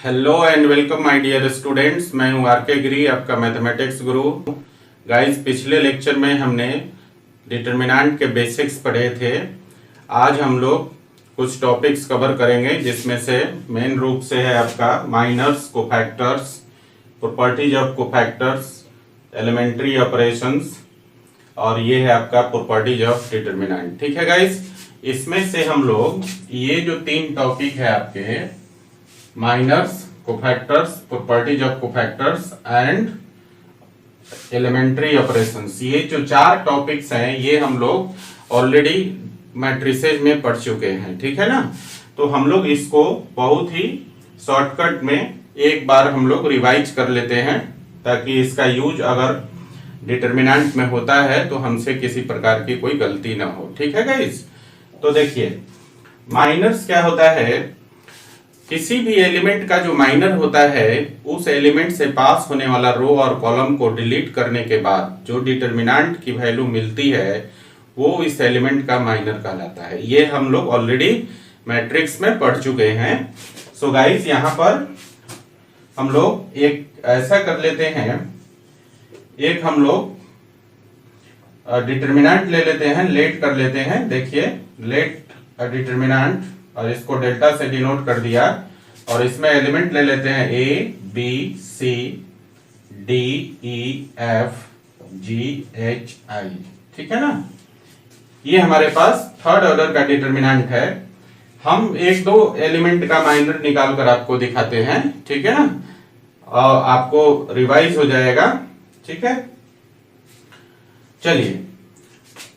Hello and welcome my dear students. मैं हूं are के गिरी, आपका मैथमेटिक्स गुरु। गाइस, पिछले लेक्चर में हमने डिटर्मिनेंट के बेसिक्स पढ़े थे। आज हम लोग कुछ टॉपिक्स कवर करेंगे, जिसमें से मेन रूप से है आपका minors, cofactors, properties of cofactors, elementary operations, और ये है आपका प्रॉपर्टीज ऑफ डिटर्मिनेंट। ठीक है गाइस, इसमें से हम लोग ये जो तीन टॉपिक है आपके minors, cofactors, properties of cofactors and elementary operations, ये जो चार टॉपिक्स हैं ये हम लोग ऑलरेडी मैट्रिसेज में पढ़ चुके हैं। ठीक है ना, तो हम लोग इसको बहुत ही शॉर्टकट में एक बार हम लोग रिवाइज कर लेते हैं, ताकि इसका यूज अगर डिटर्मिनेंट में होता है तो हमसे किसी प्रकार की कोई गलती ना हो। ठीक है गाइस, तो देखिए माइनर्स क्या होता है। किसी भी एलिमेंट का जो माइनर होता है, उस एलिमेंट से पास होने वाला रो और कॉलम को डिलीट करने के बाद जो डिटर्मिनेंट की वैल्यू मिलती है वो इस एलिमेंट का माइनर कहलाता है। ये हम लोग ऑलरेडी मैट्रिक्स में पढ़ चुके हैं। सो गाइस, यहाँ पर हम लोग एक ऐसा कर लेते हैं, एक हम लोग डिटर्मिनेंट ले लेते हैं, लेट कर लेते हैं। देखिए लेट डिटर्मिनेंट, और इसको डेल्टा से डिनोट कर दिया, और इसमें एलिमेंट ले लेते हैं A B C D E F G H I. ठीक है ना, ये हमारे पास थर्ड ऑर्डर का डिटर्मिनेंट है। हम एक दो एलिमेंट का माइनर निकाल कर आपको दिखाते हैं। ठीक है ना, और आपको रिवाइज हो जाएगा। ठीक है, चलिए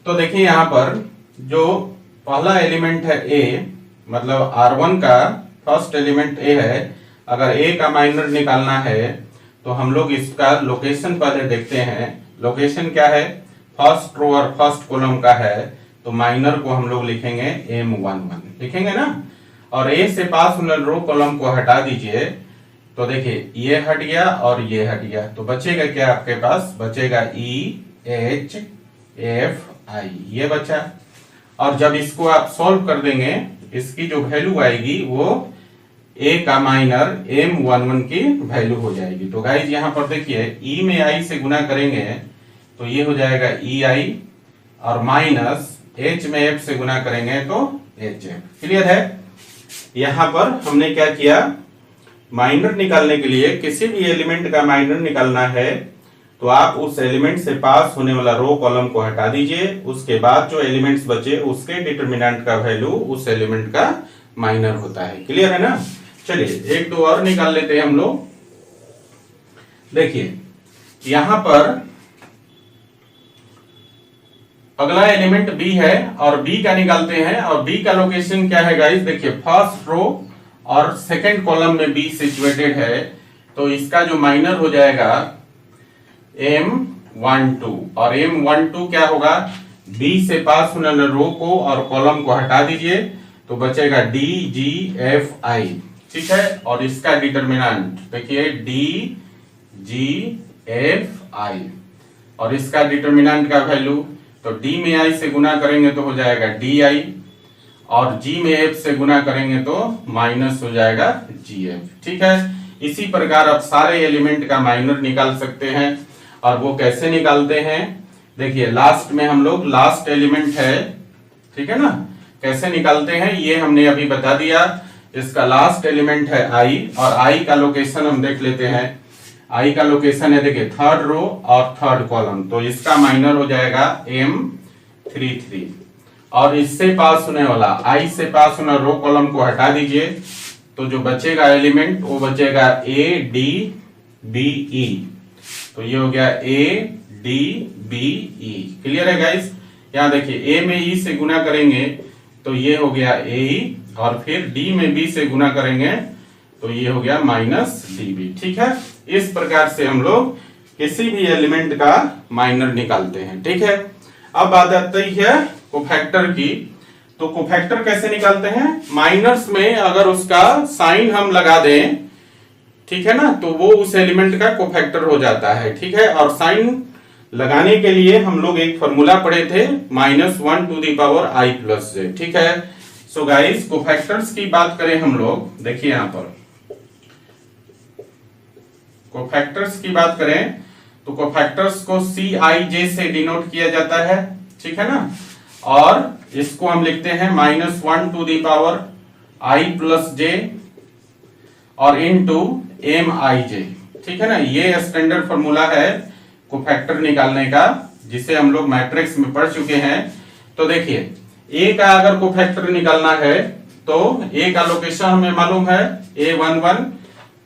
तो देखिए यहाँ पर जो पहला एलिमेंट है ए, मतलब R1 का फर्स्ट एलिमेंट ए है। अगर ए का माइनर निकालना है तो हम लोग इसका लोकेशन पहले देखते हैं। लोकेशन क्या है, फर्स्ट रो और फर्स्ट कॉलम का है, तो माइनर को हम लोग लिखेंगे M11, लिखेंगे ना। और ए से पास होने रो कॉलम को हटा दीजिए, तो देखिए ये हट गया और ये हट गया, तो बचेगा क्या आपके पास, बचेगा EH F I, ये बचा। और जब इसको आप सॉल्व कर देंगे, इसकी जो वैल्यू आएगी वो ए का माइनर M11 की वैल्यू हो जाएगी। तो गाइज यहाँ पर देखिए ई में आई से गुना करेंगे तो ये हो जाएगा EI, और माइनस H में F से गुना करेंगे तो HF। क्लियर है। यहाँ पर हमने क्या किया, माइनर निकालने के लिए किसी भी एलिमेंट का माइनर निकालना है तो आप उस एलिमेंट से पास होने वाला रो कॉलम को हटा दीजिए, उसके बाद जो एलिमेंट्स बचे उसके डिटर्मिनेंट का वैल्यू उस एलिमेंट का माइनर होता है। क्लियर है ना। चलिए एक दो और निकाल लेते हैं हम लोग। देखिए यहां पर अगला एलिमेंट बी है, और बी का निकालते हैं। और बी का लोकेशन क्या है गाइस, देखिए फर्स्ट रो और सेकेंड कॉलम में बी सिचुएटेड है, तो इसका जो माइनर हो जाएगा M12, और M12 क्या होगा, B से पास होने वाले रो को और कॉलम को हटा दीजिए तो बचेगा DGFI। ठीक है, और इसका डिटर्मिनेंट देखिए DGFI, और इसका डिटर्मिनेंट का वैल्यू तो D में I से गुना करेंगे तो हो जाएगा DI, और G में F से गुना करेंगे तो माइनस हो जाएगा GF। ठीक है, इसी प्रकार आप सारे एलिमेंट का माइनर निकाल सकते हैं। और वो कैसे निकालते हैं, देखिए लास्ट में हम लोग लास्ट एलिमेंट है, ठीक है ना, कैसे निकालते हैं ये हमने अभी बता दिया। इसका लास्ट एलिमेंट है I, और I का लोकेशन हम देख लेते हैं। I का लोकेशन है देखिए थर्ड रो और थर्ड कॉलम, तो इसका माइनर हो जाएगा M33, और इससे पास होने वाला I से पास होने रो कॉलम को हटा दीजिए, तो जो बचेगा एलिमेंट वो बचेगा ADBE, तो ये हो गया ADBE। क्लियर है गाइस। यहाँ देखिए A में E से गुना करेंगे तो ये हो गया AE, और फिर D में B से गुना करेंगे तो ये हो गया माइनस DB। ठीक है, इस प्रकार से हम लोग किसी भी एलिमेंट का माइनर निकालते हैं। ठीक है, अब बात आती है कोफैक्टर की। तो कोफैक्टर कैसे निकालते हैं, माइनर्स में अगर उसका साइन हम लगा दें, ठीक है ना, तो वो उस एलिमेंट का कोफैक्टर हो जाता है। ठीक है, और साइन लगाने के लिए हम लोग एक फॉर्मूला पढ़े थे, -1 to the power I plus j। ठीक है, सो गाइस कोफैक्टर्स की बात करें हम लोग, देखिए यहाँ पर कोफैक्टर्स की बात करें तो कोफैक्टर्स को CIJ से डिनोट किया जाता है, ठीक है ना। और इसको हम लिखते हैं -1 to the power I plus J और इनटू MIJ, ठीक है ना। ये स्टैंडर्ड फॉर्मूला है कोफैक्टर निकालने का, जिसे हम लोग मैट्रिक्स में पढ़ चुके हैं। तो देखिए A का अगर कोफैक्टर निकालना है तो A का लोकेशन हमें मालूम है A11,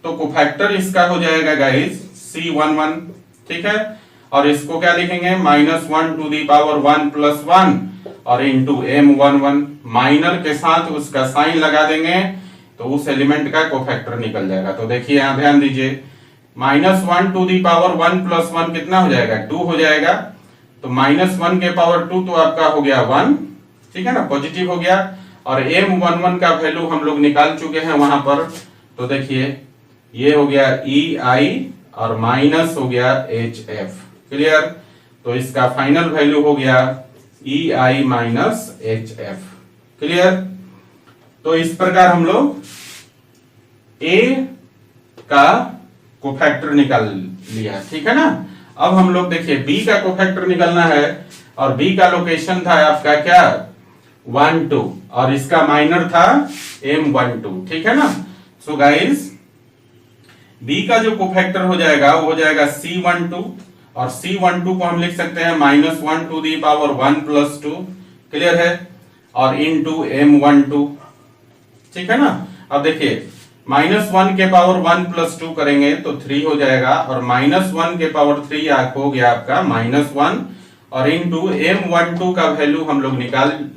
तो कोफैक्टर इसका हो जाएगा गाइस C11, ठीक है। और इसको क्या लिखेंगे -1 टू दी पावर 1 प्लस 1 और इंटू M11, माइनर के साथ उसका साइन लगा देंगे तो उस एलिमेंट का कोफैक्टर निकल जाएगा। तो देखिए यहां ध्यान दीजिए, -1 टू दी पावर 1 प्लस 1 कितना हो जाएगा 2 हो जाएगा, तो -1 के पावर 2 तो आपका हो गया 1, ठीक है ना, पॉजिटिव हो गया। और M11 का वैल्यू हम लोग निकाल चुके हैं वहां पर, तो देखिए ये हो गया EI और माइनस हो गया HF, क्लियर। तो इसका फाइनल वैल्यू हो गया EI माइनस HF, क्लियर। तो इस प्रकार हम लोग A का कोफैक्टर निकाल लिया, ठीक है ना। अब हम लोग देखिए B का कोफैक्टर निकालना है और B का लोकेशन था आपका क्या 1 2 और इसका माइनर था M12, ठीक है ना। सो गाइस B का जो कोफैक्टर हो जाएगा वो हो जाएगा C12 और C12 को हम लिख सकते हैं -1 to the power 1 plus 2, clear है, और इनटू M12, ठीक है ना। अब देखिए -1 के पावर 1 प्लस 2 करेंगे तो 3 हो जाएगा और -1 के पावर 3 हो गया आपका -1 और इनटू M12 का वैल्यू हम लोग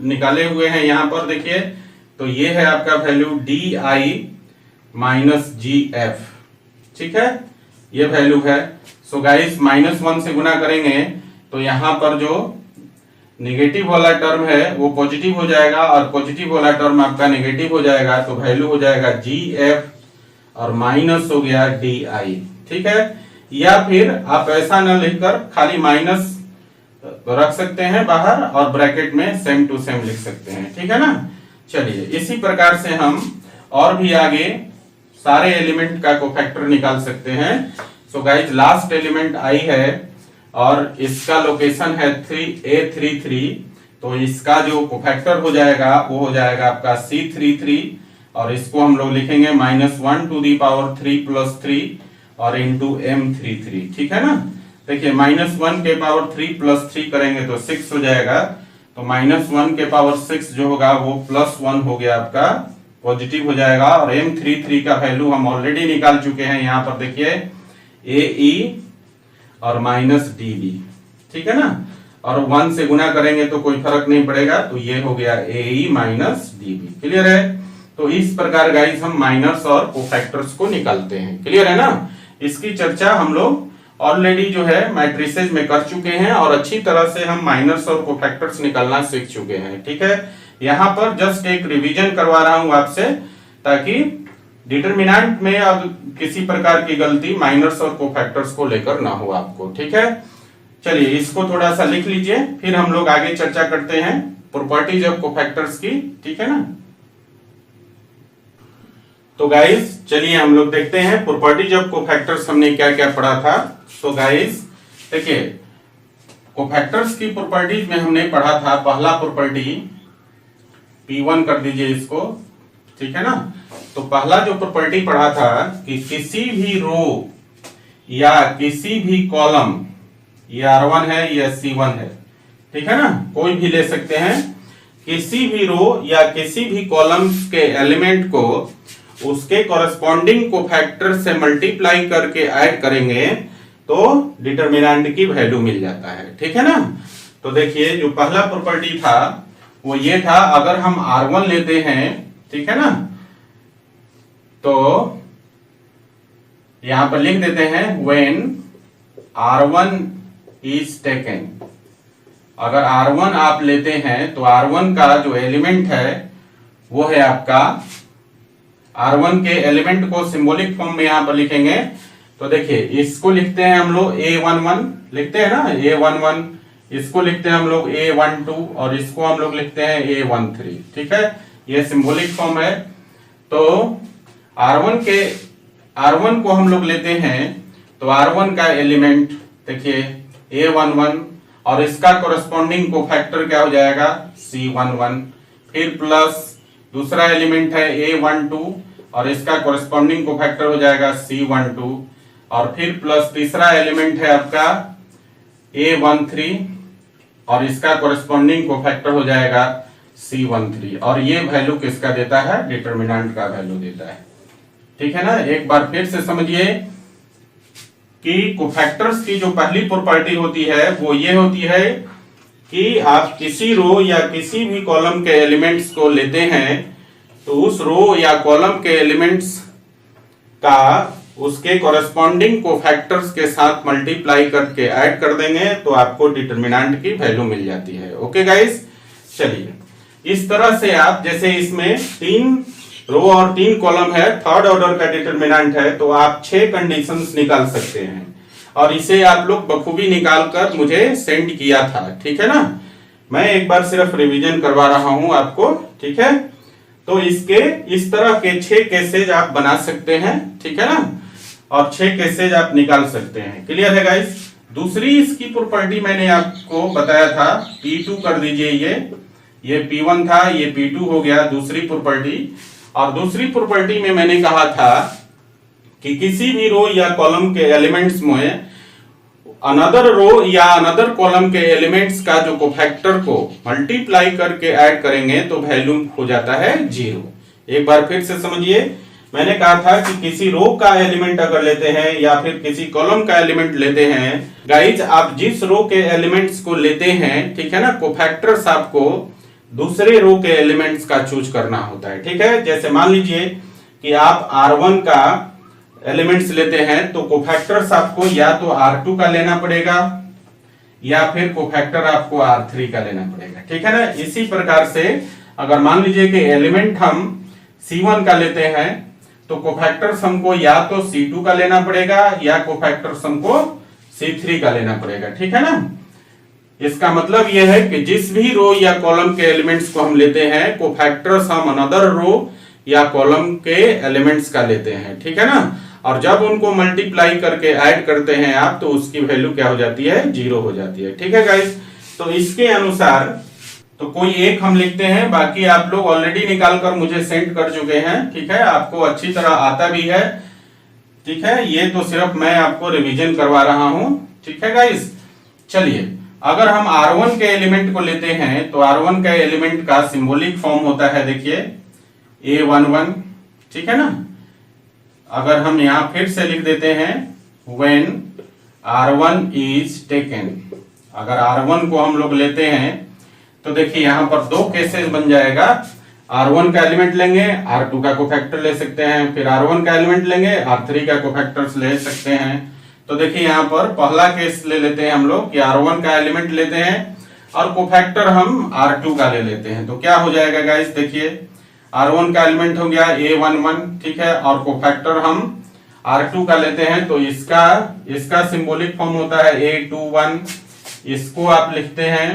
निकाले हुए हैं यहाँ पर देखिए, तो ये है आपका वैल्यू DI माइनस GF, ठीक है, ये वैल्यू है। सो गाइस -1 से गुना करेंगे तो यहाँ पर जो नेगेटिव वाला टर्म है वो पॉजिटिव हो जाएगा और पॉजिटिव वाला टर्म आपका नेगेटिव हो जाएगा, तो वैल्यू हो जाएगा GF और माइनस हो गया DI, ठीक है। या फिर आप ऐसा न लिखकर खाली माइनस रख सकते हैं बाहर और ब्रैकेट में सेम टू सेम लिख सकते हैं, ठीक है ना। चलिए इसी प्रकार से हम और भी आगे सारे एलिमेंट का कोफैक्टर निकाल सकते हैं। So guys last element I है और इसका लोकेशन है A33, तो इसका जो कोफैक्टर हो जाएगा वो हो जाएगा आपका C33 और इसको हम लोग लिखेंगे -1 टू दी पावर 3 प्लस 3 और इंटू M33, ठीक है ना। देखिए -1 के पावर 3 प्लस 3 करेंगे तो 6 हो जाएगा, तो -1 के पावर 6 जो होगा वो +1 हो गया आपका, पॉजिटिव हो जाएगा। और M33 का वैल्यू हम ऑलरेडी निकाल चुके हैं, यहाँ पर देखिए AE और -DB, ठीक है ना। और 1 से गुना करेंगे तो कोई फर्क नहीं पड़ेगा, तो ये हो गया AE माइनस DB, क्लियर है। तो इस प्रकार गाइस हम माइनर्स और कोफैक्टर्स को निकालते हैं, क्लियर है ना। इसकी चर्चा हम लोग ऑलरेडी जो है मैट्रिसेस में कर चुके हैं और अच्छी तरह से हम माइनर्स और कोफैक्टर्स निकालना सीख चुके हैं, ठीक है। यहाँ पर जस्ट एक रिवीजन करवा रहा हूं आपसे, ताकि डिटरमिनेंट में अब किसी प्रकार की गलती माइनर्स और कोफैक्टर्स को लेकर ना हो आपको, ठीक है। चलिए इसको थोड़ा सा लिख लीजिए, फिर हम लोग आगे चर्चा करते हैं प्रॉपर्टीज ऑफ कोफैक्टर्स की, ठीक है ना। तो गाइस चलिए हम लोग देखते हैं प्रॉपर्टीज ऑफ कोफैक्टर्स हमने क्या क्या पढ़ा था। तो गाइस देखिए कोफैक्टर्स की प्रॉपर्टीज में हमने पढ़ा था पहला प्रॉपर्टी P1 कर दीजिए इसको, ठीक है ना। तो पहला जो प्रॉपर्टी पढ़ा था कि किसी भी रो या किसी भी कॉलम, ये R1 है या C1 है, ठीक है ना, कोई भी ले सकते हैं, किसी भी रो या किसी भी कॉलम के एलिमेंट को उसके कॉरेस्पॉन्डिंग कोफैक्टर से मल्टीप्लाई करके ऐड करेंगे तो डिटरमिनेंट की वैल्यू मिल जाता है, ठीक है ना। तो देखिए जो पहला प्रॉपर्टी था वो ये था, अगर हम R1 लेते हैं, ठीक है ना, तो यहां पर लिख देते हैं when R1 is taken, अगर R1 आप लेते हैं तो R1 का जो एलिमेंट है वो है आपका, R1 के एलिमेंट को सिंबॉलिक फॉर्म में यहां पर लिखेंगे। तो देखिए इसको लिखते हैं हम लोग A11 लिखते हैं ना, A11, इसको लिखते हैं हम लोग A12 और इसको हम लोग लिखते हैं A13, ठीक है, ये सिंबॉलिक फॉर्म है। तो R1 को हम लोग लेते हैं तो R1 का एलिमेंट देखिए A11 और इसका कोरेस्पॉन्डिंग कोफैक्टर क्या हो जाएगा C11, फिर प्लस दूसरा एलिमेंट है A12 और इसका कोरेस्पॉन्डिंग कोफैक्टर हो जाएगा C12 और फिर प्लस तीसरा एलिमेंट है आपका A13 और इसका कोरेस्पॉन्डिंग कोफैक्टर हो जाएगा C13 और ये वैल्यू किसका देता है डिटरमिनेंट का वैल्यू देता है। ठीक है ना, एक बार फिर से समझिए कि कोफैक्टर्स की जो पहली प्रॉपर्टी होती है वो ये होती है कि आप किसी रो या किसी भी कॉलम के एलिमेंट्स को लेते हैं तो उस रो या कॉलम के एलिमेंट्स का उसके कोरेस्पॉन्डिंग कोफैक्टर्स के साथ मल्टीप्लाई करके ऐड कर देंगे तो आपको डिटरमिनेंट की वैल्यू मिल जाती है। ओके गाइस, चलिए इस तरह से आप जैसे इसमें 3 रो और 3 कॉलम है, थर्ड ऑर्डर का डिटरमिनेंट है, तो आप 6 कंडीशंस निकाल सकते हैं और इसे आप लोग बखूबी निकाल कर मुझे सेंड किया था। ठीक है ना, मैं एक बार सिर्फ रिवीजन करवा रहा हूं आपको। ठीक है, तो इसके इस तरह के 6 केसेज आप बना सकते हैं। ठीक है ना, और 6 केसेज आप निकाल सकते हैं। क्लियर है गाइस। दूसरी इसकी प्रॉपर्टी मैंने आपको बताया था, P2 कर दीजिए, ये P1 था, ये P2 हो गया दूसरी प्रॉपर्टी। और दूसरी प्रॉपर्टी में मैंने कहा था कि किसी भी रो या कॉलम के एलिमेंट्स में अनदर रो या अनदर कॉलम के एलिमेंट्स का जो कोफैक्टर को मल्टीप्लाई करके ऐड करेंगे तो वैल्यू हो जाता है 0। एक बार फिर से समझिए, मैंने कहा था कि किसी रो का एलिमेंट अगर लेते हैं या फिर किसी कॉलम का एलिमेंट लेते हैं, गाइज आप जिस रो के एलिमेंट्स को लेते हैं, ठीक है ना, कोफैक्टर्स आपको दूसरे रो के एलिमेंट्स का चूज करना होता है। ठीक है, जैसे मान लीजिए कि आप R1 का एलिमेंट्स लेते हैं तो कोफैक्टर्स आपको या तो R2 का लेना पड़ेगा या फिर कोफैक्टर आपको R3 का लेना पड़ेगा। ठीक है ना, इसी प्रकार से अगर मान लीजिए कि एलिमेंट हम C1 का लेते हैं तो कोफैक्टर्स हमको या तो C2 का लेना पड़ेगा या कोफैक्टर्स हमको C3 का लेना पड़ेगा। ठीक है ना, इसका मतलब यह है कि जिस भी रो या कॉलम के एलिमेंट्स को हम लेते हैं, कोफैक्टर्स हम अनदर रो या कॉलम के एलिमेंट्स का लेते हैं। ठीक है ना, और जब उनको मल्टीप्लाई करके ऐड करते हैं आप तो उसकी वैल्यू क्या हो जाती है 0 हो जाती है। ठीक है गाइस, तो इसके अनुसार तो कोई एक हम लिखते हैं, बाकी आप लोग ऑलरेडी निकाल कर मुझे सेंड कर चुके हैं। ठीक है, आपको अच्छी तरह आता भी है। ठीक है, ये तो सिर्फ मैं आपको रिवीजन करवा रहा हूं। ठीक है गाइस, चलिए अगर हम R1 के एलिमेंट को लेते हैं तो R1 का एलिमेंट का सिंबॉलिक फॉर्म होता है, देखिए A11। ठीक है ना, अगर हम यहां फिर से लिख देते हैं when R1 is taken, अगर R1 को हम लोग लेते हैं तो देखिए यहां पर 2 केसेस बन जाएगा। R1 का एलिमेंट लेंगे, R2 का कोफैक्टर ले सकते हैं, फिर R1 का एलिमेंट लेंगे, R3 का कोफैक्टर्स ले सकते हैं। तो देखिए यहां पर पहला केस ले लेते हैं हम लोग कि R1 का एलिमेंट लेते हैं और कोफैक्टर हम R2 का ले लेते हैं। तो क्या हो जाएगा गाइस, देखिए R1 का एलिमेंट हो गया A11, ठीक है, और कोफैक्टर हम R2 का लेते हैं तो इसका सिंबॉलिक फॉर्म होता है A21, इसको आप लिखते हैं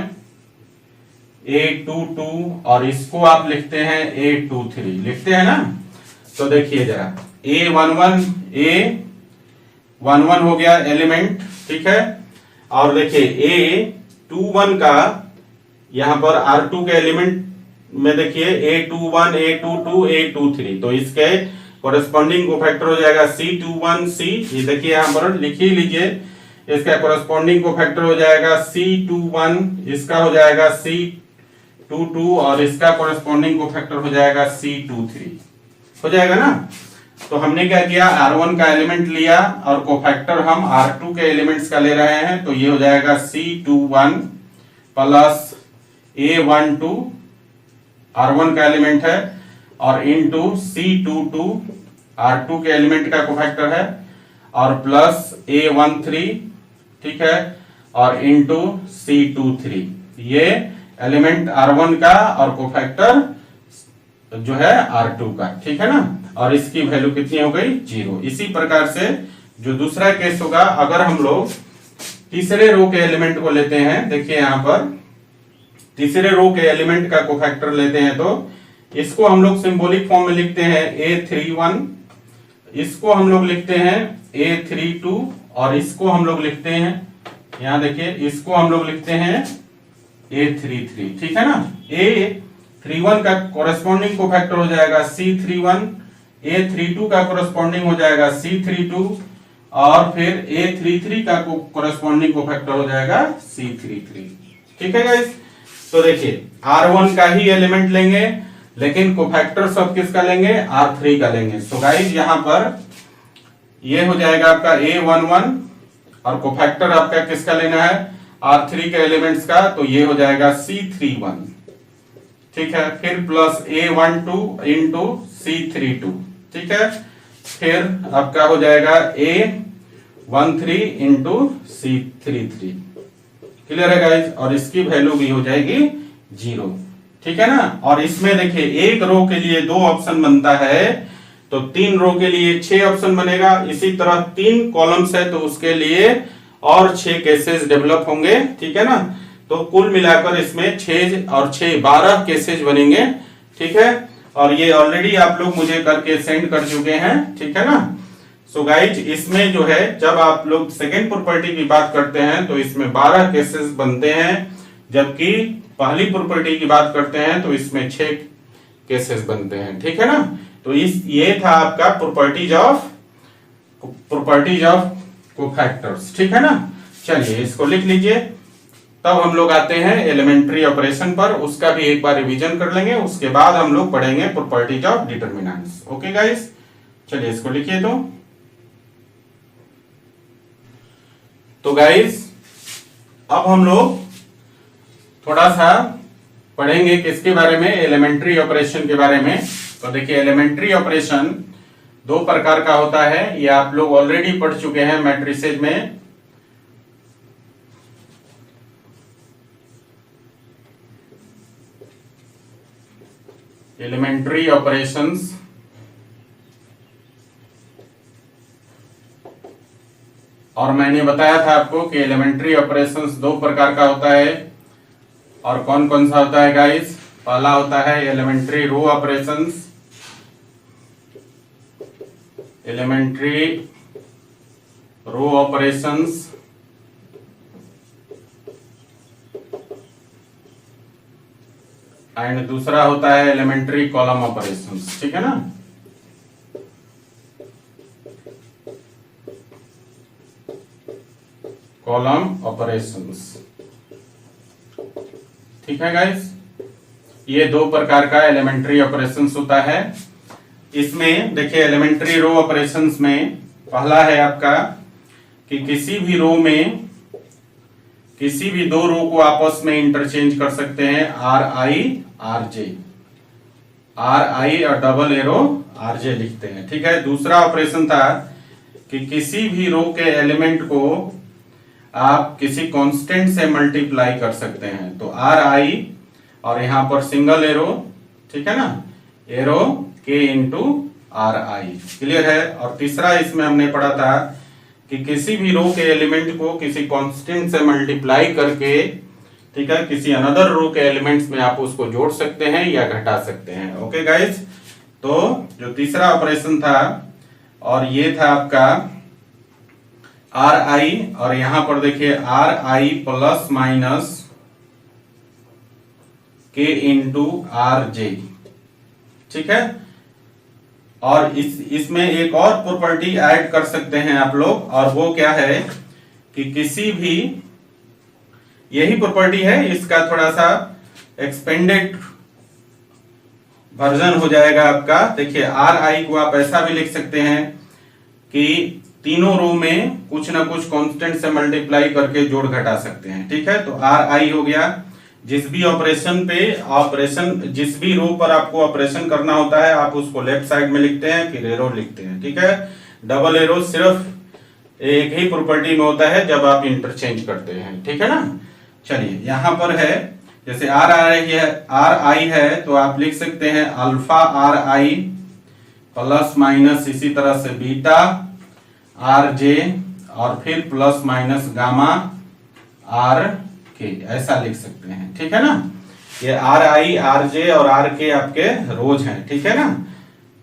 A22 और इसको आप लिखते हैं A23, लिखते हैं ना। तो देखिए जरा A11 हो गया एलिमेंट, ठीक है, और देखिए A21 का यहां पर R2 के एलिमेंट में देखिए A21, A22, A23, तो इसके कोरेस्पॉन्डिंग कोफैक्टर हो जाएगा C21C। ये देखिए यहां पर लिख ही लीजिए, इसका कोरेस्पॉन्डिंग कोफैक्टर हो जाएगा C21, इसका हो जाएगा C22 और इसका कोरेस्पॉन्डिंग कोफैक्टर हो जाएगा C23, हो जाएगा ना। तो हमने क्या किया, R1 का एलिमेंट लिया और कोफैक्टर हम R2 के एलिमेंट्स का ले रहे हैं, तो ये हो जाएगा C21 प्लस A12, R1 का एलिमेंट है, और इनटू C22 R2 के एलिमेंट का कोफैक्टर है, और प्लस A13, ठीक है, और इनटू C23, ये एलिमेंट R1 का और कोफैक्टर जो है R2 का, ठीक है ना, और इसकी वैल्यू कितनी हो गई 0। इसी प्रकार से जो दूसरा केस होगा, अगर हम लोग तीसरे रो के एलिमेंट को लेते हैं, देखिए यहां पर तीसरे रो के एलिमेंट का कोफैक्टर लेते हैं तो इसको हम लोग सिंबॉलिक फॉर्म में लिखते हैं A31, इसको हम लोग लिखते हैं A32 और इसको हम लोग लिखते हैं, यहाँ देखिए इसको हम लोग लिखते हैं A33, ठीक है ना। A31 का कोरेस्पॉन्डिंग कोफैक्टर हो जाएगा C31, A32 का कोरेस्पॉन्डिंग हो जाएगा C32 और फिर A33 का कोरेस्पॉन्डिंग कोफैक्टर हो जाएगा C33, ठीक है गाइस। तो देखिए R1 का ही एलिमेंट लेंगे लेकिन कोफैक्टर सब किसका लेंगे, R3 का लेंगे। सो गाइस यहाँ पर ये हो जाएगा आपका A11 और कोफैक्टर आपका किसका लेना है, R3 के एलिमेंट्स का, तो ये हो जाएगा C31, ठीक है। फिर प्लस A12 इंटू C32, ठीक है। फिर आपका हो जाएगा A13 इंटू C33, क्लियर है गाइस। और इसकी वैल्यू भी हो जाएगी 0, ठीक है ना। और इसमें देखिए एक रो के लिए 2 ऑप्शन बनता है, तो 3 रो के लिए 6 ऑप्शन बनेगा। इसी तरह 3 कॉलम्स है तो उसके लिए और 6 केसेस डेवलप होंगे, ठीक है ना। तो कुल मिलाकर इसमें 6 और 6 12 केसेस बनेंगे, ठीक है। और ये ऑलरेडी आप लोग मुझे करके सेंड कर चुके हैं, ठीक है ना। सो गाइज इसमें जो है जब आप लोग सेकेंड प्रॉपर्टी की बात करते हैं तो इसमें 12 केसेस बनते हैं, जबकि पहली प्रॉपर्टी की बात करते हैं तो इसमें 6 केसेस बनते हैं, ठीक है ना। तो ये था आपका प्रॉपर्टीज ऑफ कोफैक्टर्स, ठीक है ना। चलिए इसको लिख लीजिए। तब हम लोग आते हैं एलिमेंट्री ऑपरेशन पर, उसका भी एक बार रिवीजन कर लेंगे, उसके बाद हम लोग पढ़ेंगे properties of determinants. Okay guys, चलिए इसको लिखिए। तो गाइस अब हम लोग थोड़ा सा पढ़ेंगे किसके बारे में, एलिमेंट्री ऑपरेशन के बारे में। तो देखिए एलिमेंट्री ऑपरेशन 2 प्रकार का होता है, ये आप लोग ऑलरेडी पढ़ चुके हैं मैट्रिसेज में। एलिमेंट्री ऑपरेशंस और मैंने बताया था आपको कि एलिमेंट्री ऑपरेशंस 2 प्रकार का होता है। और कौन कौन सा होता है गाइस, पहला होता है elementary row operations, elementary row operations and दूसरा होता है एलिमेंट्री कॉलम ऑपरेशंस, ठीक है ना। कॉलम ऑपरेशंस, ठीक है गाइस। ये 2 प्रकार का एलिमेंट्री ऑपरेशंस होता है। इसमें देखिए एलिमेंट्री रो ऑपरेशंस में पहला है आपका कि किसी भी रो में किसी भी 2 रो को आपस में इंटरचेंज कर सकते हैं, RI और डबल एरो RJ लिखते हैं, ठीक है। दूसरा ऑपरेशन था कि किसी भी रो के एलिमेंट को आप किसी कांस्टेंट से मल्टीप्लाई कर सकते हैं, तो RI और यहां पर सिंगल एरो, ठीक है ना, arrow K into RI, clear है। और तीसरा इसमें हमने पढ़ा था कि किसी भी रो के एलिमेंट को किसी कांस्टेंट से मल्टीप्लाई करके, ठीक है, किसी अनदर रो के एलिमेंट्स में आप उसको जोड़ सकते हैं या घटा सकते हैं। ओके गाइस, तो जो तीसरा ऑपरेशन था और ये था आपका RI, और यहां पर देखिए RI plus minus K into RJ, ठीक है। और इसमें एक और प्रॉपर्टी ऐड कर सकते हैं आप लोग, और वो क्या है कि किसी भी, यही प्रॉपर्टी है, इसका थोड़ा सा एक्सपेंडेड वर्जन हो जाएगा आपका। देखिए RI को आप ऐसा भी लिख सकते हैं कि तीनों रो में कुछ ना कुछ कांस्टेंट से मल्टीप्लाई करके जोड़ घटा सकते हैं, ठीक है। तो RI हो गया, जिस भी जिस भी रो पर आपको ऑपरेशन करना होता है आप उसको लेफ्ट साइड में लिखते हैं, फिर एरो लिखते हैं, ठीक है। डबल एरो सिर्फ एक ही प्रॉपर्टी में होता है जब आप इंटरचेंज करते हैं, ठीक है ना। चलिए यहां पर है, जैसे RI है तो आप लिख सकते हैं अल्फा RI प्लस माइनस इसी तरह से बीटा RJ और फिर प्लस माइनस गामा RK, ऐसा लिख सकते हैं, ठीक है ना। ये RI RJ और RK आपके रोज हैं, ठीक है ना।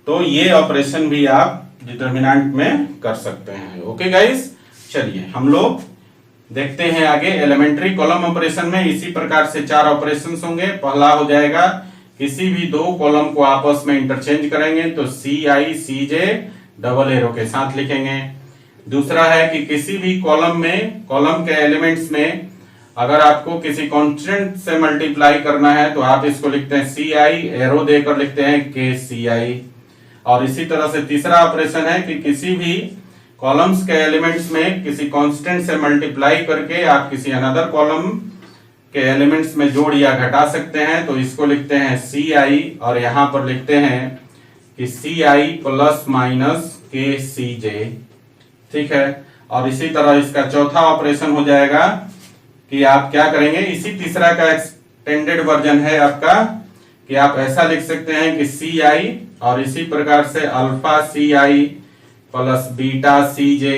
तो ये ऑपरेशन भी आप डिटरमिनेंट में कर सकते हैं। ओके गाइस, चलिए हम लोग देखते हैं आगे। एलिमेंट्री कॉलम ऑपरेशन में इसी प्रकार से 4 ऑपरेशंस होंगे। पहला हो जाएगा किसी भी 2 कॉलम को आपस में इंटरचेंज करेंगे तो CI CJ डबल एरो के साथ लिखेंगे। दूसरा है कि किसी भी कॉलम के एलिमेंट्स में अगर आपको किसी कांस्टेंट से मल्टीप्लाई करना है तो आप इसको लिखते हैं CI, एरो देकर लिखते हैं KCI। और इसी तरह से तीसरा ऑपरेशन है कि किसी भी कॉलम्स के एलिमेंट्स में किसी कांस्टेंट से मल्टीप्लाई करके आप किसी अनदर कॉलम के एलिमेंट्स में जोड़ या घटा सकते हैं तो इसको लिखते हैं CI और यहां पर लिखते हैं कि CI प्लस माइनस KCJ। ठीक है। और इसी तरह इसका चौथा ऑपरेशन हो जाएगा कि आप क्या करेंगे, इसी तीसरा का एक्सटेंडेड वर्जन है आपका कि आप ऐसा लिख सकते हैं कि CI और इसी प्रकार से alpha CI plus beta CJ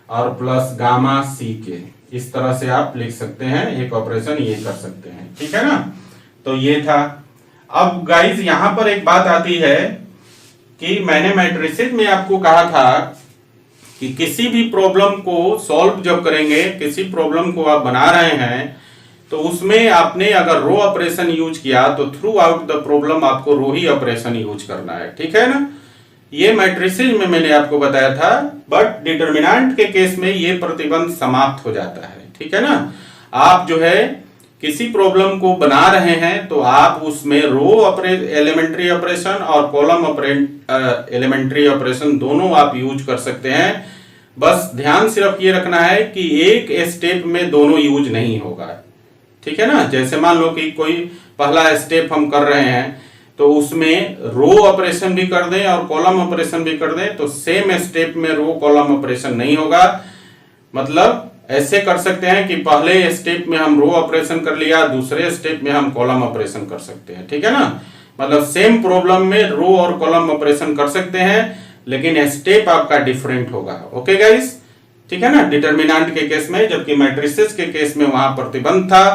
और प्लस गामा CK। इस तरह से आप लिख सकते हैं, एक ऑपरेशन ये कर सकते हैं। ठीक है ना। तो ये था। अब गाइस यहां पर एक बात आती है कि मैंने मैट्रिसेस में आपको कहा था कि किसी भी प्रॉब्लम को सॉल्व जब करेंगे, किसी प्रॉब्लम को आप बना रहे हैं तो उसमें आपने अगर रो ऑपरेशन यूज किया तो थ्रू आउट द प्रॉब्लम आपको रो ही ऑपरेशन यूज करना है। ठीक है ना। ये मैट्रिसेस में मैंने आपको बताया था, बट डिटर्मिनेंट के केस में ये प्रतिबंध समाप्त हो जाता है। ठीक है ना। आप जो है किसी प्रॉब्लम को बना रहे हैं तो आप उसमें रो एलिमेंट्री ऑपरेशन और कॉलम एलिमेंट्री ऑपरेशन दोनों आप यूज कर सकते हैं। बस ध्यान सिर्फ ये रखना है कि एक स्टेप में दोनों यूज नहीं होगा। ठीक है ना। जैसे मान लो कि कोई पहला स्टेप हम कर रहे हैं तो उसमें रो ऑपरेशन भी कर दें और कॉलम ऑपरेशन भी कर दें तो सेम स्टेप में रो कॉलम ऑपरेशन नहीं होगा। मतलब ऐसे कर सकते हैं कि पहले स्टेप में हम रो ऑपरेशन कर लिया, दूसरे स्टेप में हम कॉलम ऑपरेशन कर सकते हैं। ठीक है ना। मतलब सेम प्रॉब्लम में रो और कॉलम ऑपरेशन कर सकते हैं लेकिन स्टेप आपका डिफरेंट होगा। Okay guys. ठीक है ना। डिटर्मिनेंट के केस में, जबकि मैट्रिसेस के केस में वहां प्रतिबंध था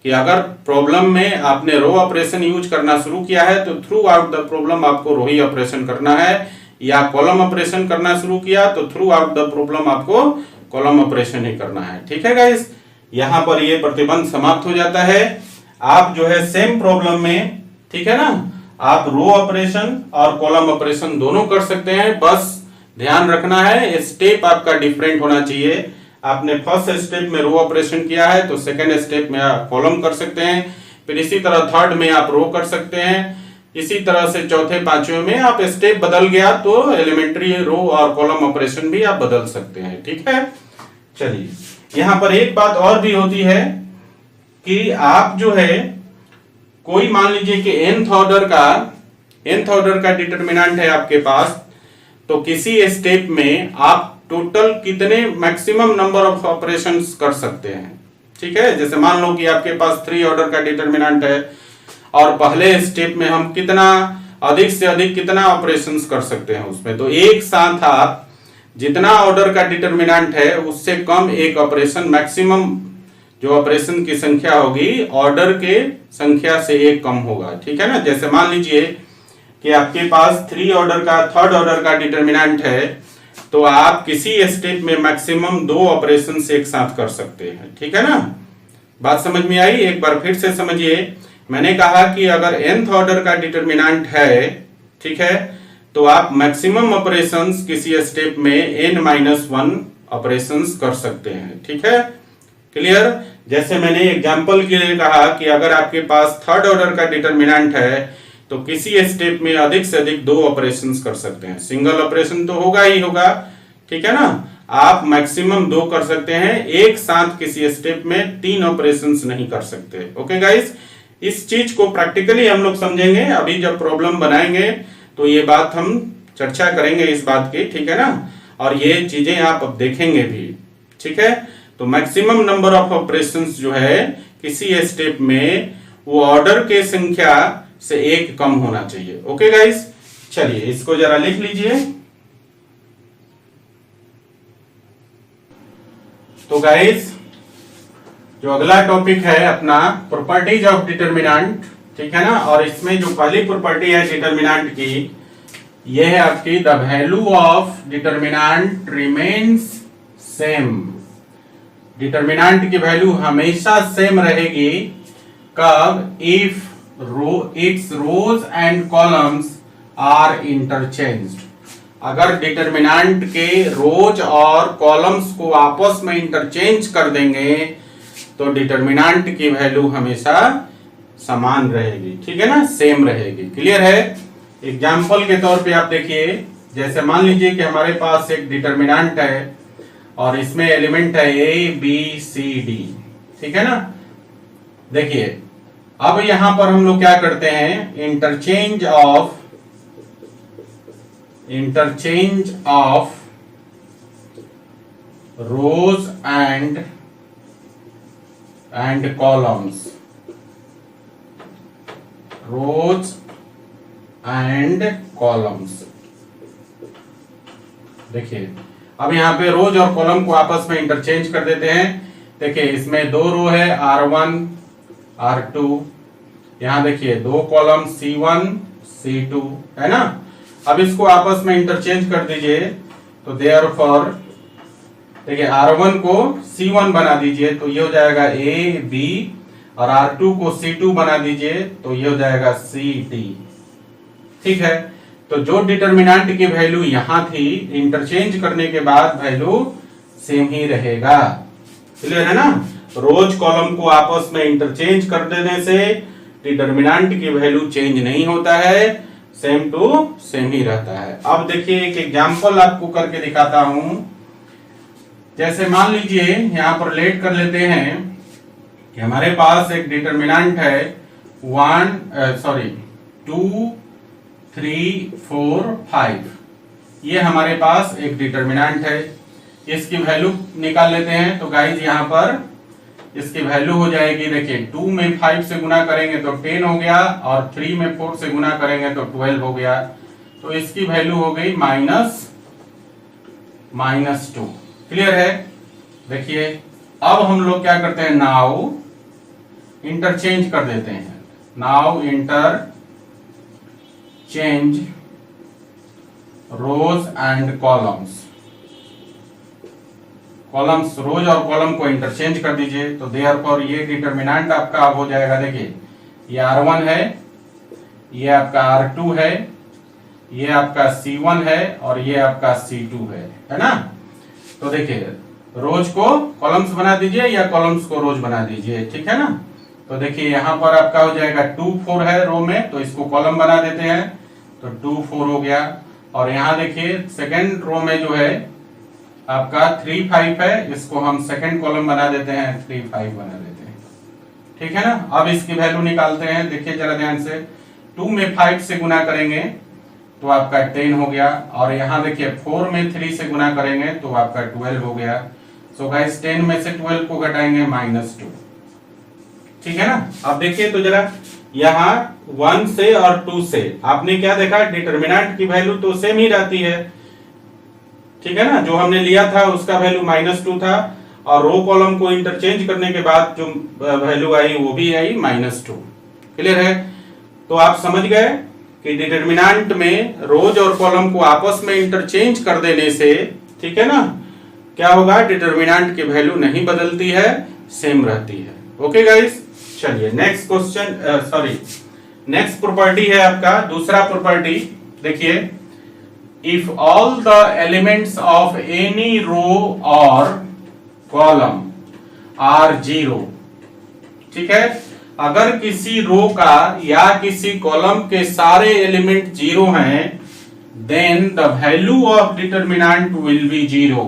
कि अगर प्रॉब्लम में आपने रो ऑपरेशन यूज करना शुरू किया है तो थ्रू आउट द प्रॉब्लम आपको रो ही ऑपरेशन करना है, या कॉलम ऑपरेशन करना शुरू किया तो थ्रू आउट द प्रॉब्लम आपको कॉलम ऑपरेशन ही करना है। ठीक है गाइस। यहां पर ये प्रतिबंध समाप्त हो जाता है। आप जो है सेम प्रॉब्लम में, ठीक है ना, आप रो ऑपरेशन और कॉलम ऑपरेशन दोनों कर सकते हैं। बस ध्यान रखना है स्टेप आपका डिफरेंट होना चाहिए। आपने फर्स्ट स्टेप में रो ऑपरेशन किया है तो सेकेंड स्टेप में आप कॉलम कर सकते हैं, फिर इसी तरह थर्ड में आप रो कर सकते हैं, इसी तरह से चौथे पांचवें में आप स्टेप बदल गया तो elementary row or column operation भी आप बदल सकते हैं। ठीक है। चलिए यहां पर एक बात और भी होती है कि आप जो है कोई मान लीजिए कि nth ऑर्डर का डिटर्मिनेंट है आपके पास, तो किसी स्टेप में आप टोटल कितने मैक्सिमम नंबर ऑफ ऑपरेशंस कर सकते हैं। ठीक है। जैसे मान लो कि आपके पास 3 ऑर्डर का डिटर्मिनेंट है और पहले स्टेप में हम कितना अधिक से अधिक कितना ऑपरेशंस कर सकते हैं उसमें, तो एक साथ आप जितना ऑर्डर का डिटर्मिनेंट है उससे कम एक ऑपरेशन, मैक्सिमम जो ऑपरेशन की संख्या होगी ऑर्डर के संख्या से एक कम होगा। ठीक है ना। जैसे मान लीजिए कि आपके पास 3 ऑर्डर का, थर्ड ऑर्डर का डिटर्मिनेंट है तो आप किसी स्टेप में मैक्सिमम 2 ऑपरेशन एक साथ कर सकते हैं। ठीक है ना। बात समझ में आई। एक बार फिर से समझिए। मैंने कहा कि अगर nth ऑर्डर का डिटर्मिनेंट है, ठीक है, तो आप मैक्सिमम ऑपरेशंस किसी स्टेप में n-1 ऑपरेशंस कर सकते हैं। ठीक है। क्लियर। जैसे मैंने एग्जांपल के लिए कहा कि अगर आपके पास थर्ड ऑर्डर का डिटर्मिनेंट है तो किसी स्टेप में अधिक से अधिक 2 ऑपरेशंस कर सकते हैं। सिंगल ऑपरेशन तो होगा ही होगा। ठीक है ना। आप मैक्सिमम 2 कर सकते हैं, एक साथ किसी स्टेप में 3 ऑपरेशंस नहीं कर सकते। Okay guys. इस चीज को प्रैक्टिकली हम लोग समझेंगे। अभी जब प्रॉब्लम बनाएंगे तो ये बात हम चर्चा करेंगे इस बात की। ठीक है ना। और ये चीजें आप अब देखेंगे भी। ठीक है। तो मैक्सिमम नंबर ऑफ ऑपरेशंस जो है किसी स्टेप में वो ऑर्डर के संख्या से एक कम होना चाहिए। Okay guys. चलिए इसको जरा लिख लीजिए। तो गाइस जो अगला टॉपिक है अपना प्रॉपर्टीज ऑफ डिटर्मिनेंट। ठीक है ना। और इसमें जो पहली प्रॉपर्टी है डिटर्मिनेंट की, यह है आपकी the value of determinant remains same. Determinant की वैल्यू हमेशा सेम रहेगी कब? If its rows and columns are interchanged. अगर डिटर्मिनेंट के रोज और कॉलम्स को आपस में इंटरचेंज कर देंगे तो डिटर्मिनेंट की वैल्यू हमेशा समान रहेगी, ठीक है ना, सेम रहेगी। क्लियर है? एग्जाम्पल के तौर पे आप देखिए, जैसे मान लीजिए कि हमारे पास एक डिटर्मिनेंट है और इसमें एलिमेंट है ए बी सी डी, ठीक है ना। देखिए अब यहां पर हम लोग क्या करते हैं, interchange of rows and columns, rows and columns. देखिए अब यहाँ पे रोज और कॉलम को आपस में इंटरचेंज कर देते हैं। देखिए इसमें दो रो है R1 R2, यहाँ देखिए दो कॉलम C1 C2 है ना। अब इसको आपस में इंटरचेंज कर दीजिए तो देयरफॉर देखिए R1 को C1 बना दीजिए तो ये हो जाएगा A B, और R2 को C2 बना दीजिए तो ये हो जाएगा C D, ठीक है। तो जो डिटर्मिनेंट की वैल्यू यहां थी, इंटरचेंज करने के बाद वैल्यू सेम ही रहेगा। क्लियर है ना? रोज कॉलम को आपस में इंटरचेंज कर देने से डिटर्मिनेंट की वैल्यू चेंज नहीं होता है, सेम टू सेम ही रहता है। अब देखिए एक एग्जांपल आपको करके दिखाता हूं। जैसे मान लीजिए यहां पर लेट कर लेते हैं कि हमारे पास एक डिटर्मिनेंट है 2 3 4 5, ये हमारे पास एक डिटर्मिनेंट है। इसकी वैल्यू निकाल लेते हैं तो गाइज यहाँ पर इसकी वैल्यू हो जाएगी, देखिए 2 में 5 से गुना करेंगे तो 10 हो गया, और 3 में 4 से गुना करेंगे तो 12 हो गया। तो इसकी वैल्यू हो गई -2। क्लियर है? देखिए अब हम लोग क्या करते हैं, नाउ इंटरचेंज कर देते हैं। Now interchange rows and columns, rows और कॉलम को इंटरचेंज कर दीजिए तो देयरफॉर ये डिटर्मिनेंट आपका अब हो जाएगा। देखिए ये R1 है, ये आपका R2 है, ये आपका C1 है, और ये आपका C2 है ना। तो देखिए रोज को कॉलम्स बना दीजिए या कॉलम्स को रोज बना दीजिए, ठीक है ना। तो देखिए यहाँ पर आपका हो जाएगा 2 4 है रो में, तो इसको कॉलम बना देते हैं तो 2 4 हो गया। और यहाँ देखिए सेकेंड रो में जो है आपका 3 5 है, इसको हम सेकेंड कॉलम बना देते हैं, 3 5 बना देते हैं, ठीक है ना। अब इसकी वैल्यू निकालते हैं, देखिए जरा ध्यान से। 2 में 5 से गुना करेंगे तो आपका 10 हो गया, और यहाँ देखिए 4 में 3 से गुना करेंगे तो आपका 12 हो गया। सो गाइस 10 में से 12 को घटाएंगे -2, ठीक है ना। अब देखिए तो जरा यहाँ 1 से और 2 से आपने क्या देखा, डिटर्मिनेंट की वैल्यू तो सेम ही रहती है, ठीक है ना। जो हमने लिया था उसका वैल्यू -2 था, और रो कॉलम को इंटरचेंज करने के बाद जो वैल्यू आई वो भी आई -2। क्लियर है? तो आप समझ गए कि डिटर्मिनेंट में रोज और कॉलम को आपस में इंटरचेंज कर देने से, ठीक है ना, क्या होगा, डिटर्मिनेंट की वैल्यू नहीं बदलती है, सेम रहती है। ओके गाइस, चलिए नेक्स्ट क्वेश्चन, नेक्स्ट प्रॉपर्टी है आपका दूसरा प्रॉपर्टी। देखिए if all the elements of any row or column are 0, ठीक है, अगर किसी रो का या किसी कॉलम के सारे एलिमेंट 0 हैं, then the value of determinant will be 0,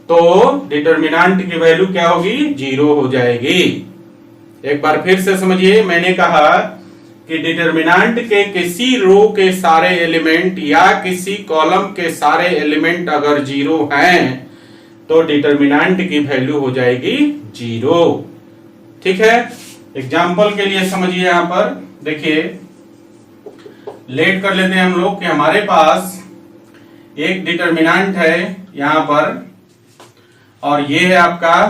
तो डिटर्मिनेंट की वैल्यू क्या होगी, 0 हो जाएगी। एक बार फिर से समझिए, मैंने कहा कि डिटर्मिनेंट के किसी रो के सारे एलिमेंट या किसी कॉलम के सारे एलिमेंट अगर 0 हैं तो डिटर्मिनेंट की वैल्यू हो जाएगी 0, ठीक है। एग्जाम्पल के लिए समझिए, यहां पर देखिए लेट कर लेते हैं हम लोग कि हमारे पास एक डिटर्मिनेंट है यहां पर, और ये है आपका,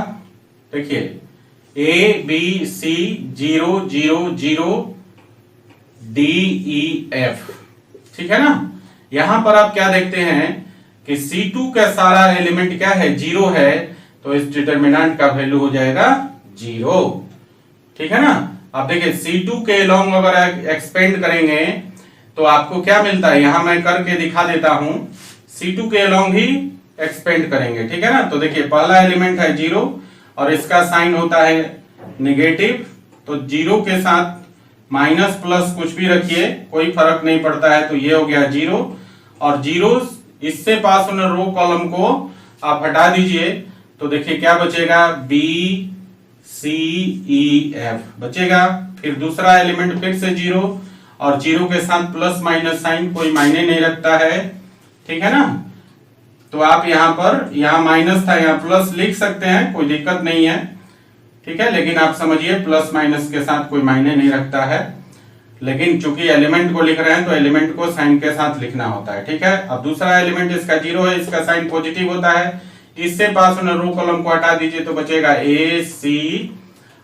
देखिए ABC 0 0 0 DEF, ठीक है ना। यहां पर आप क्या देखते हैं कि C2 का सारा एलिमेंट क्या है, जीरो है, तो इस डिटर्मिनेंट का वैल्यू हो जाएगा जीरो। ठीक है ना। अब देखिए C2 के अलोंग अगर एक्सपेंड करेंगे तो आपको क्या मिलता है, यहां मैं करके दिखा देता हूं। C2 के अलोंग ही एक्सपेंड करेंगे, ठीक है ना। तो देखिए पहला एलिमेंट है जीरो और इसका साइन होता है नेगेटिव, तो जीरो के साथ माइनस प्लस कुछ भी रखिए कोई फर्क नहीं पड़ता है, तो ये हो गया जीरो। और जीरो इससे पास होने रो कॉलम को आप हटा दीजिए तो देखिए क्या बचेगा, बी सी ई एफ बचेगा। फिर दूसरा एलिमेंट फिर से जीरो और जीरो के साथ प्लस माइनस साइन कोई मायने नहीं रखता है, ठीक है ना। तो आप यहां पर, यहां माइनस था यहां प्लस लिख सकते हैं, कोई दिक्कत नहीं है, ठीक है। लेकिन आप समझिए प्लस माइनस के साथ कोई मायने नहीं रखता है, लेकिन चूंकि एलिमेंट को लिख रहे हैं तो एलिमेंट को साइन के साथ लिखना होता है, ठीक है। अब दूसरा एलिमेंट इसका जीरो है, इसका साइन पॉजिटिव होता है, इससे पास होने रो कॉलम को हटा दीजिए तो बचेगा ए सी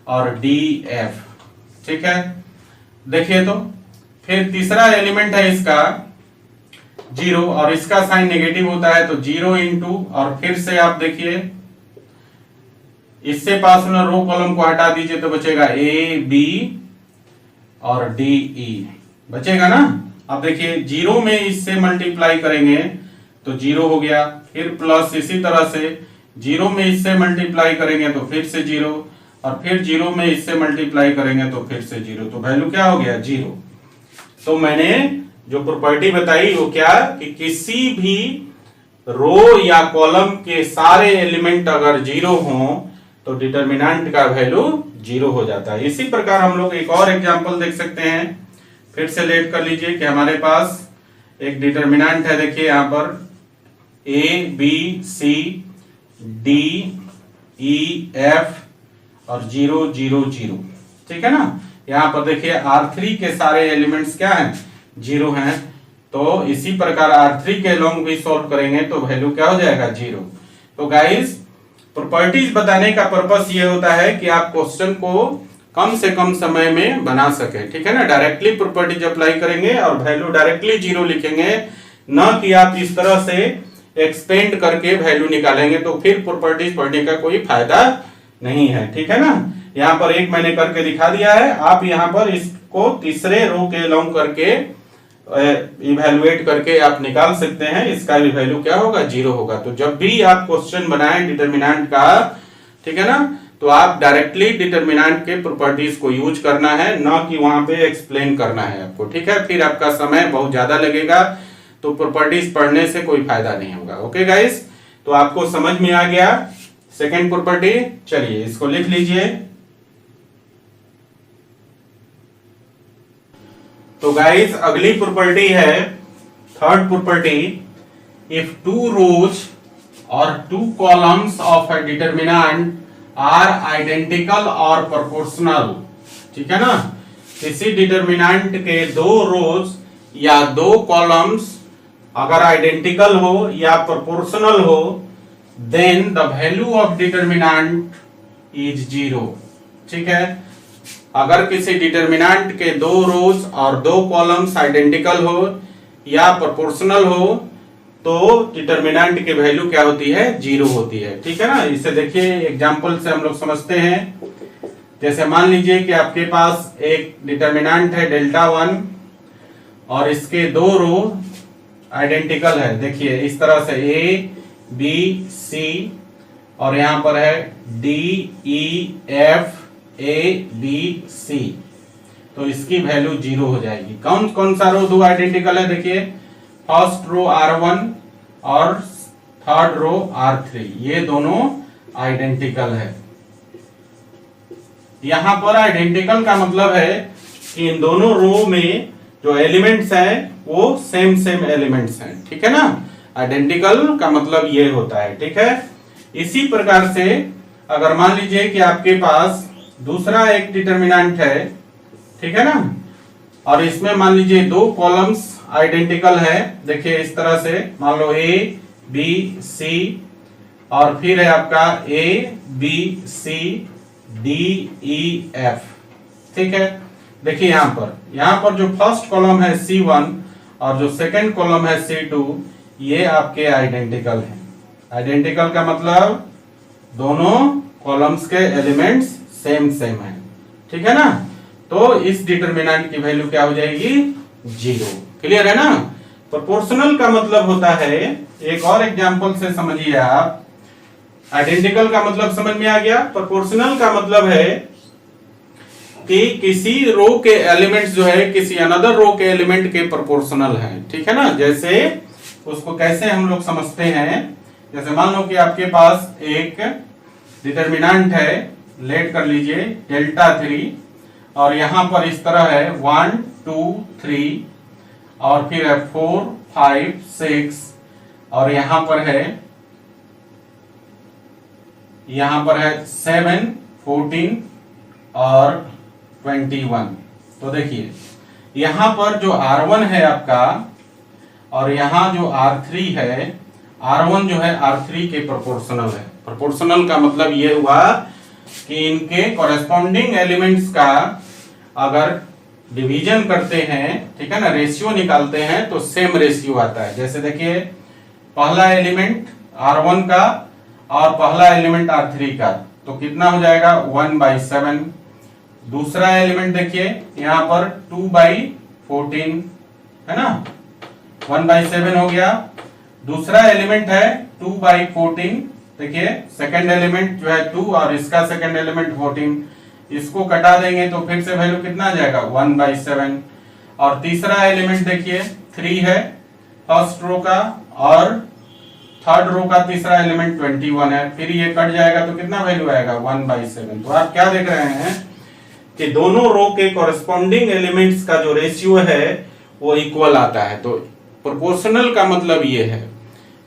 और डी एफ, ठीक है। देखिए तो फिर तीसरा एलिमेंट है इसका जीरो और इसका साइन नेगेटिव होता है, तो जीरो इंटू और फिर से आप देखिए इससे पास होने रो कॉलम को हटा दीजिए तो बचेगा ए बी और डी ई बचेगा ना। अब देखिए जीरो में इससे मल्टीप्लाई करेंगे तो जीरो हो गया, फिर प्लस इसी तरह से जीरो में इससे मल्टीप्लाई करेंगे तो फिर से जीरो और फिर जीरो में इससे मल्टीप्लाई करेंगे तो फिर से जीरो, तो वैल्यू क्या हो गया, जीरो। तो मैंने जो प्रॉपर्टी बताई वो क्या कि किसी भी रो या कॉलम के सारे एलिमेंट अगर जीरो हों तो डिटर्मिनेंट का वैल्यू जीरो हो जाता है। इसी प्रकार हम लोग एक और एग्जांपल देख सकते हैं, फिर से लेट कर लीजिए कि हमारे पास एक डिटर्मिनेंट है, देखिए यहां पर A B C D E F और जीरो जीरो जीरो, ठीक है ना। यहां पर देखिए R3 के सारे एलिमेंट्स क्या हैं, जीरो हैं, तो इसी प्रकार R3 के लॉन्ग भी सॉल्व करेंगे तो वैल्यू क्या हो जाएगा, जीरो। तो गाइस प्रॉपर्टीज बताने का पर्पस ये होता है कि आप क्वेश्चन को कम से कम समय में बना सके, ठीक है ना। डायरेक्टली प्रॉपर्टीज अप्लाई करेंगे और वैल्यू डायरेक्टली जीरो लिखेंगे, न कि आप इस तरह से एक्सपेंड करके वैल्यू निकालेंगे, तो फिर प्रॉपर्टीज पढ़ने का कोई फायदा नहीं है, ठीक है ना। यहाँ पर एक मैंने करके दिखा दिया है, आप यहाँ पर इसको तीसरे रो के लॉन्ग करके इवेलुएट करके आप निकाल सकते हैं, इसका भी वैल्यू क्या होगा, जीरो होगा। तो जब भी आप क्वेश्चन बनाएं डिटर्मिनेंट का, ठीक है ना, तो आप डायरेक्टली डिटर्मिनेंट के प्रॉपर्टीज को यूज करना है, ना कि वहां पे एक्सप्लेन करना है आपको, ठीक है। फिर आपका समय बहुत ज्यादा लगेगा, तो प्रॉपर्टीज पढ़ने से कोई फायदा नहीं होगा। ओके गाइस, तो आपको समझ में आ गया सेकेंड प्रॉपर्टी। चलिए इसको लिख लीजिए। तो गाइस अगली प्रॉपर्टी है third property, if two rows और two columns of a determinant are identical और प्रोपोर्शनल, ठीक है ना। किसी डिटर्मिनेंट के दो रोज या दो कॉलम्स अगर आइडेंटिकल हो या प्रोपोर्शनल हो, then the value of determinant is zero, ठीक है। अगर किसी डिटर्मिनेंट के दो रोज और दो कॉलम्स आइडेंटिकल हो या प्रोपोर्शनल हो तो डिटर्मिनेंट की वैल्यू क्या होती है, जीरो होती है, ठीक है ना। इसे देखिए एग्जांपल से हम लोग समझते हैं। जैसे मान लीजिए कि आपके पास एक डिटर्मिनेंट है डेल्टा 1 और इसके दो रो आइडेंटिकल है, देखिए इस तरह से ए बी सी और यहां पर है D E F A B C, तो इसकी वैल्यू जीरो हो जाएगी। कौन कौन सा रो दो आइडेंटिकल है, देखिए फर्स्ट रो R1 और थर्ड रो R3, ये दोनों आइडेंटिकल है। यहां पर आइडेंटिकल का मतलब है कि इन दोनों रो में जो एलिमेंट्स हैं वो सेम सेम एलिमेंट्स हैं, ठीक है ना। आइडेंटिकल का मतलब ये होता है, ठीक है। इसी प्रकार से अगर मान लीजिए कि आपके पास दूसरा एक डिटर्मिनेंट है, ठीक है ना, और इसमें मान लीजिए दो कॉलम्स आइडेंटिकल है, देखिए इस तरह से मान लो ए बी सी और फिर है आपका A B C D E F, ठीक है। देखिए यहां पर जो फर्स्ट कॉलम है C1 और जो सेकंड कॉलम है C2, ये आपके आइडेंटिकल हैं। आइडेंटिकल का मतलब दोनों कॉलम्स के एलिमेंट्स सेम सेम है, ठीक है ना। तो इस डिटरमिनेंट की वैल्यू क्या हो जाएगी, 0। क्लियर है ना। प्रोपोर्शनल का मतलब होता है, एक और एग्जांपल से समझिए आप। आइडेंटिकल का मतलब समझ में आ गया। प्रोपोर्शनल का मतलब है कि किसी रो के एलिमेंट्स जो है किसी अनदर रो के एलिमेंट के प्रोपोर्शनल है, ठीक है ना। जैसे उसको कैसे हम लोग समझते हैं, जैसे मान लो कि आपके पास एक डिटरमिनेंट है, लेट कर लीजिए डेल्टा 3, और यहां पर इस तरह है 1 2 3, और फिर है 4 5 6, और यहां पर है 7 14 और 21। तो देखिए यहां पर जो R1 है आपका, और यहां जो R3 है, R1 जो है R3 के प्रोपोर्शनल है। प्रोपोर्शनल का मतलब ये हुआ कि इनके कॉरेस्पॉन्डिंग एलिमेंट्स का अगर डिवीजन करते हैं, ठीक है ना, रेशियो निकालते हैं, तो सेम रेशियो आता है। जैसे देखिए पहला एलिमेंट R1 का और पहला एलिमेंट R3 का, तो कितना हो जाएगा 1/7। दूसरा एलिमेंट देखिए यहां पर 2/14 है ना, 1/7 हो गया। दूसरा एलिमेंट है 2/14, देखिए सेकंड एलिमेंट जो है 2 और इसका सेकंड एलिमेंट 14, इसको कटा देंगे तो फिर से वैल्यू कितना आ जाएगा 1/7। और तीसरा एलिमेंट देखिए 3 है फर्स्ट रो का, और थर्ड रो का तीसरा एलिमेंट 21 है, फिर ये कट जाएगा तो कितना वैल्यू आएगा 1/7। तो आप क्या देख रहे हैं कि दोनों रो के कॉरेस्पॉन्डिंग एलिमेंट्स का जो रेशियो है वो इक्वल आता है। तो प्रोपोर्शनल का मतलब ये है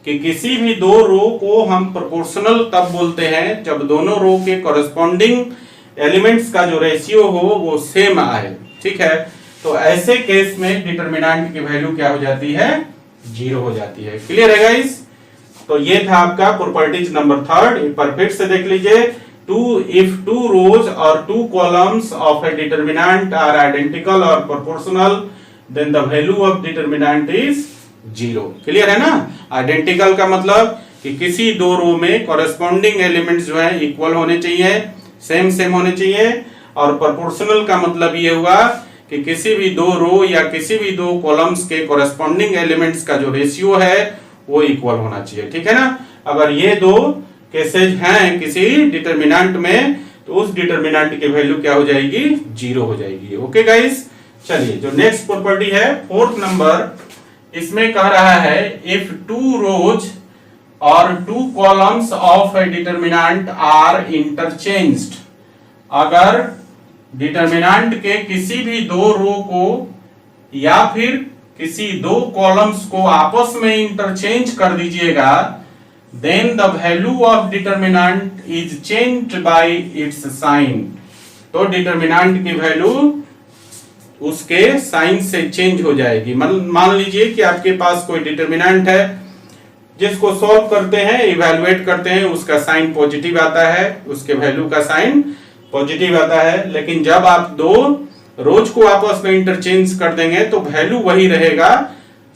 कि किसी भी दो रो को हम प्रोपोर्शनल तब बोलते हैं जब दोनों रो के कॉरेस्पॉन्डिंग एलिमेंट्स का जो रेशियो हो वो सेम आए, ठीक है। तो ऐसे केस में डिटरमिनेंट की वैल्यू क्या हो जाती है, 0 हो जाती है। क्लियर है गाइस। तो ये था आपका प्रॉपर्टीज नंबर 3। एक बार फिर से देख लीजिए। If two rows or two columns of a determinant are identical or proportional, then the value of determinant is 0। Clear है ना। आइडेंटिकल का मतलब कि किसी दो रो में कॉरेस्पॉन्डिंग एलिमेंट्स जो है इक्वल होने चाहिए, सेम सेम होने चाहिए। और प्रोपोर्शनल का मतलब ये हुआ कि किसी भी दो रो या किसी भी दो कॉलम्स के कॉरेस्पॉन्डिंग एलिमेंट्स का जो रेशियो है वो इक्वल होना चाहिए, ठीक है ना। अगर ये दो केसेज हैं किसी डिटरमिनेंट में, तो उस डिटरमिनेंट की वैल्यू क्या हो जाएगी, 0 हो जाएगी। Okay guys. चलिए जो नेक्स्ट प्रॉपर्टी है 4th नंबर, इसमें कह रहा है इफ टू रोज और two columns of a determinant are interchanged, अगर डिटरमिनेंट के किसी भी दो रो को या फिर किसी दो कॉलम्स को आपस में इंटरचेंज कर दीजिएगा, then the value of determinant is changed by its sign। तो डिटरमिनेंट की वैल्यू उसके साइन से चेंज हो जाएगी। मान लीजिए कि आपके पास कोई डिटरमिनेंट है जिसको सॉल्व करते हैं, इवैल्यूएट करते हैं, उसका साइन पॉजिटिव आता है, उसके वैल्यू का साइन पॉजिटिव आता है। लेकिन जब आप दो रोज को आपस में इंटरचेंज कर देंगे तो वैल्यू वही रहेगा,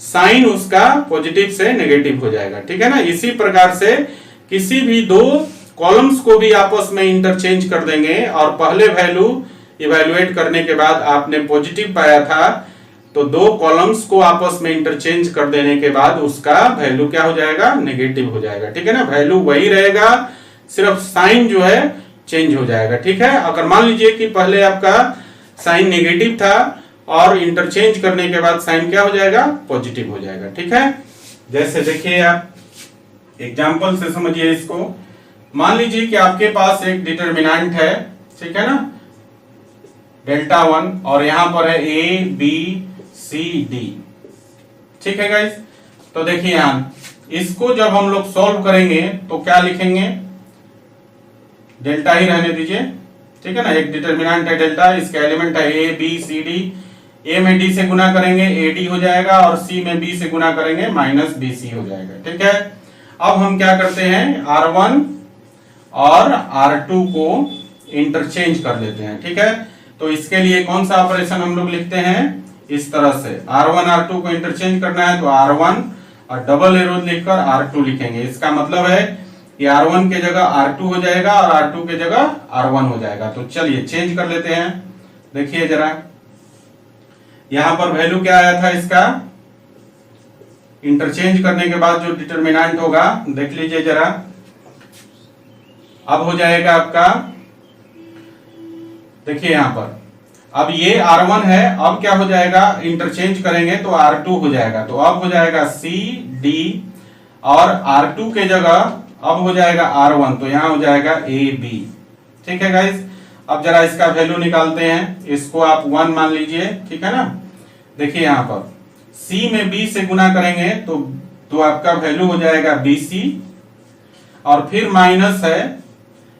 साइन उसका पॉजिटिव से नेगेटिव हो जाएगा, ठीक है ना। इसी प्रकार से किसी भी दो कॉलम्स को भी आपस में इंटरचेंज कर देंगे और पहले वैल्यू इवैल्यूएट करने के बाद आपने पॉजिटिव पाया था, तो दो कॉलम्स को आपस में इंटरचेंज कर देने के बाद उसका वैल्यू क्या हो जाएगा, नेगेटिव हो जाएगा, ठीक है ना। वैल्यू वही रहेगा, सिर्फ साइन जो है चेंज हो जाएगा, ठीक है। अगर मान लीजिए कि पहले आपका साइन नेगेटिव था और इंटरचेंज करने के बाद साइन क्या हो जाएगा, पॉजिटिव हो जाएगा, ठीक है। जैसे देखिए आप एग्जांपल से समझिए इसको। मान लीजिए कि आपके पास एक डिटरमिनेंट है, ठीक है ना, डेल्टा 1, और यहां पर है ए बी सी डी, ठीक है गाइस। तो देखिए यहां इसको जब हम लोग सॉल्व करेंगे तो क्या लिखेंगे, डेल्टा ही रहने दीजिए, ठीक है ना। एक डिटरमिनेंट है डेल्टा, इसके एलिमेंट है ए बी सी डी। ए में डी से गुना करेंगे ए डी हो जाएगा, और सी में बी से गुना करेंगे माइनस बी सी हो जाएगा, ठीक है। अब हम क्या करते हैं, R1 और R2 को इंटरचेंज कर लेते हैं, ठीक है। तो इसके लिए कौन सा ऑपरेशन हम लोग लिखते हैं, इस तरह से R1 R2 को इंटरचेंज करना है तो R1 और डबल एरो लिखकर R2 लिखेंगे। इसका मतलब है कि R1 के जगह R2 हो जाएगा और R2 के जगह R1 हो जाएगा। तो चलिए चेंज कर लेते हैं। देखिए जरा, यहां पर वैल्यू क्या आया था इसका, इंटरचेंज करने के बाद जो डिटरमिनेंट होगा देख लीजिए जरा, अब हो जाएगा आपका, देखिए यहां पर अब ये R1 है, अब क्या हो जाएगा, इंटरचेंज करेंगे तो R2 हो जाएगा। तो अब हो जाएगा C D और R2 के जगह अब हो जाएगा R1, तो यहां हो जाएगा A B। ठीक है गाइस, अब जरा इसका वैल्यू निकालते हैं। इसको आप 1 मान लीजिए, ठीक है ना। देखिए यहां पर C में B से गुना करेंगे तो आपका वैल्यू हो जाएगा BC, और फिर माइनस है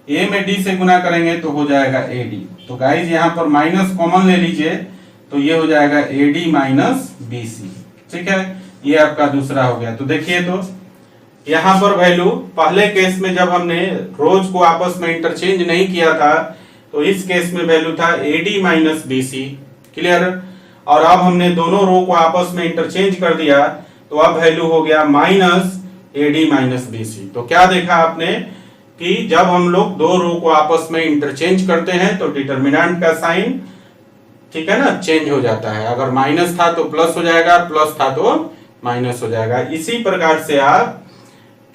A में D से गुना करेंगे तो हो जाएगा AD। तो गाइज यहाँ पर माइनस कॉमन ले लीजिए तो ये हो जाएगा AD माइनस BC। ठीक है, ये आपका दूसरा हो गया। तो देखिए, तो यहाँ पर वैल्यू पहले केस में जब हमने रोज को आपस में इंटरचेंज नहीं किया था तो इस केस में वैल्यू था AD माइनस BC। क्लियर। और अब हमने दोनों रो को आपस में इंटरचेंज कर दिया तो अब वैल्यू हो गया माइनस AD माइनस BC। तो क्या देखा आपने कि जब हम लोग दो रो को आपस में इंटरचेंज करते हैं तो डिटरमिनेंट का साइन, ठीक है ना, चेंज हो जाता है। अगर माइनस था तो प्लस हो जाएगा, प्लस था तो माइनस हो जाएगा। इसी प्रकार से आप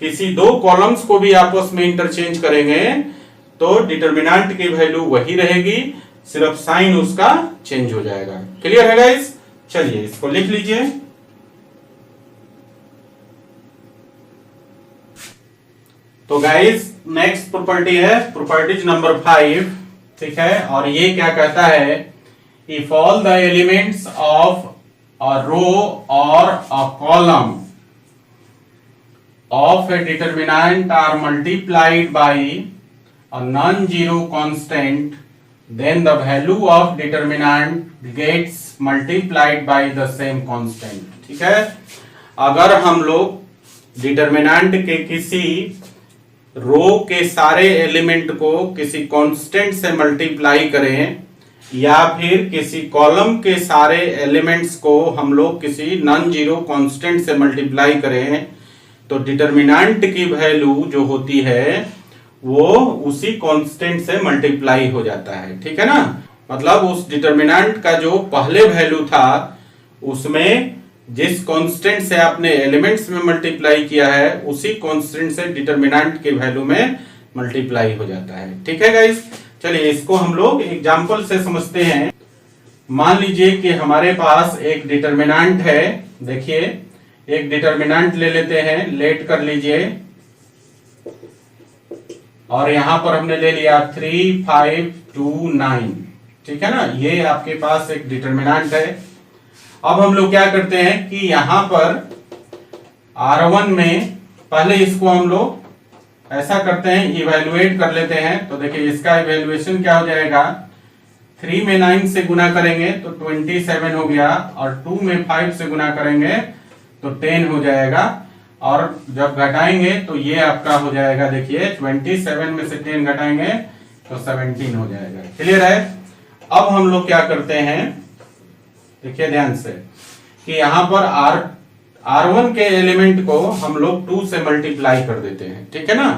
किसी दो कॉलम्स को भी आपस में इंटरचेंज करेंगे तो डिटरमिनेंट की वैल्यू वही रहेगी, सिर्फ साइन उसका चेंज हो जाएगा। क्लियर है गाइस। चलिए इसको लिख लीजिए। तो गाइस नेक्स्ट प्रॉपर्टी है प्रॉपर्टीज नंबर 5। ठीक है, और ये क्या कहता है, if all the elements of a row or a column of a determinant are multiplied by a non-zero constant, then the value of determinant gets multiplied by the same constant। ठीक है, अगर हम लोग डिटरमिनेंट के किसी रो के सारे element को किसी कांस्टेंट से मल्टीप्लाई करें या फिर किसी कॉलम के सारे एलिमेंट्स को हम लोग किसी नॉन जीरो कांस्टेंट से मल्टीप्लाई करें तो डिटरमिनेंट की वैल्यू जो होती है वो उसी कांस्टेंट से मल्टीप्लाई हो जाता है। ठीक है ना, मतलब उस डिटरमिनेंट का जो पहले वैल्यू था उसमें जिस कांस्टेंट से आपने एलिमेंट्स में मल्टीप्लाई किया है उसी कांस्टेंट से डिटरमिनेंट के वैल्यू में मल्टीप्लाई हो जाता है। ठीक है गाइस, चलिए इसको हम लोग एग्जांपल से समझते हैं। मान लीजिए कि हमारे पास एक डिटरमिनेंट है। देखिए एक डिटरमिनेंट ले लेते हैं, लेट कर लीजिए, और यहां पर हमने ले लिया 3 5 2 9। ठीक है ना, ये आपके पास एक डिटरमिनेंट है। अब हम लोग क्या करते हैं कि यहां पर R1 में पहले इसको हम लोग ऐसा करते हैं, इवेलुएट कर लेते हैं। तो देखिए इसका इवेल्युएशन क्या हो जाएगा, 3 में 9 से गुना करेंगे तो 27 हो गया, और 2 में 5 से गुना करेंगे तो 10 हो जाएगा, और जब घटाएंगे तो ये आपका हो जाएगा, देखिए 27 में से 10 घटाएंगे तो 17 हो जाएगा। क्लियर है। अब हम लोग क्या करते हैं, देखिए ध्यान से, कि यहां पर R1 के एलिमेंट को हम लोग 2 से मल्टीप्लाई कर देते हैं। ठीक है ना,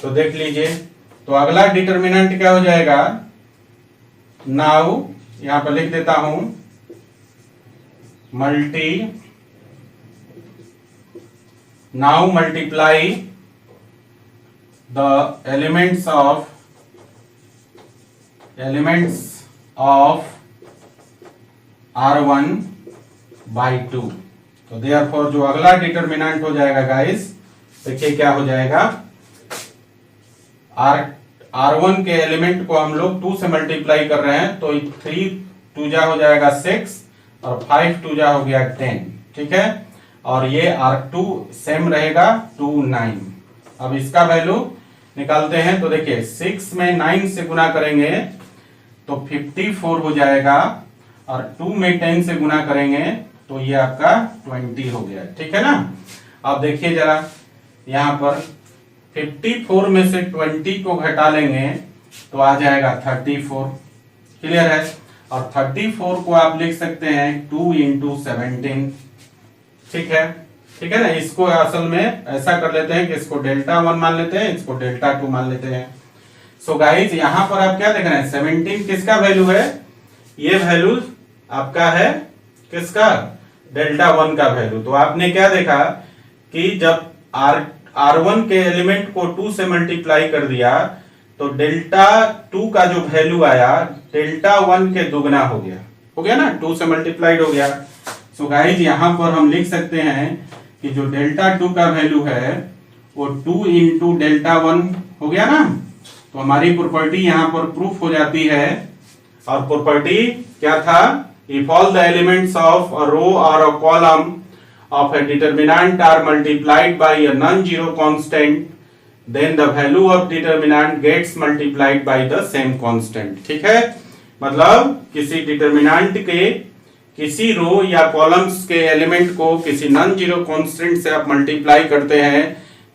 तो देख लीजिए, तो अगला डिटरमिनेंट क्या हो जाएगा, नाउ यहां पर लिख देता हूं multiply the elements of R1 by 2। तो देयरफॉर जो अगला डिटरमिनेंट हो जाएगा गाइस, देखिए क्या हो जाएगा, R1 के एलिमेंट को हम लोग 2 से मल्टीप्लाई कर रहे हैं तो 3 2 जा हो जाएगा 6 और 5 2 जा हो गया 10। ठीक है, और ये R2 सेम रहेगा 2 9। अब इसका वैल्यू निकालते हैं। तो देखिए 6 में 9 से गुना करेंगे तो 54 हो जाएगा, और 2 में 10 से गुना करेंगे तो ये आपका 20 हो गया। ठीक है ना, अब देखिए जरा यहां पर 54 में से 20 को घटा लेंगे तो आ जाएगा 34। क्लियर है, और 34 को आप लिख सकते हैं 2 × 17। ठीक है, ठीक है ना। इसको असल में ऐसा कर लेते हैं कि इसको डेल्टा 1 मान लेते हैं, इसको डेल्टा 2 मान लेते हैं। सो गाइज यहाँ पर आप क्या देख रहे हैं, 17 किसका वैल्यू है, ये वैल्यू आपका है किसका, डेल्टा 1 का वैल्यू। तो आपने क्या देखा कि जब R1 के एलिमेंट को 2 से मल्टीप्लाई कर दिया तो डेल्टा 2 का जो वैल्यू आया डेल्टा 1 के दुगना हो गया ना, 2 से मल्टीप्लाइड हो गया। सो गाइज यहाँ पर हम लिख सकते हैं कि जो डेल्टा 2 का वैल्यू है वो 2 इंटू डेल्टा 1 हो गया ना। तो हमारी प्रॉपर्टी यहाँ पर प्रूफ हो जाती है, और प्रॉपर्टी क्या था, if all the elements of a row or a column of a determinant are multiplied by a non-zero constant, then the value of determinant gets multiplied by the same constant। ठीक है, मतलब किसी determinant के किसी रो या columns के element को किसी नॉन जीरो कांस्टेंट से आप मल्टीप्लाई करते हैं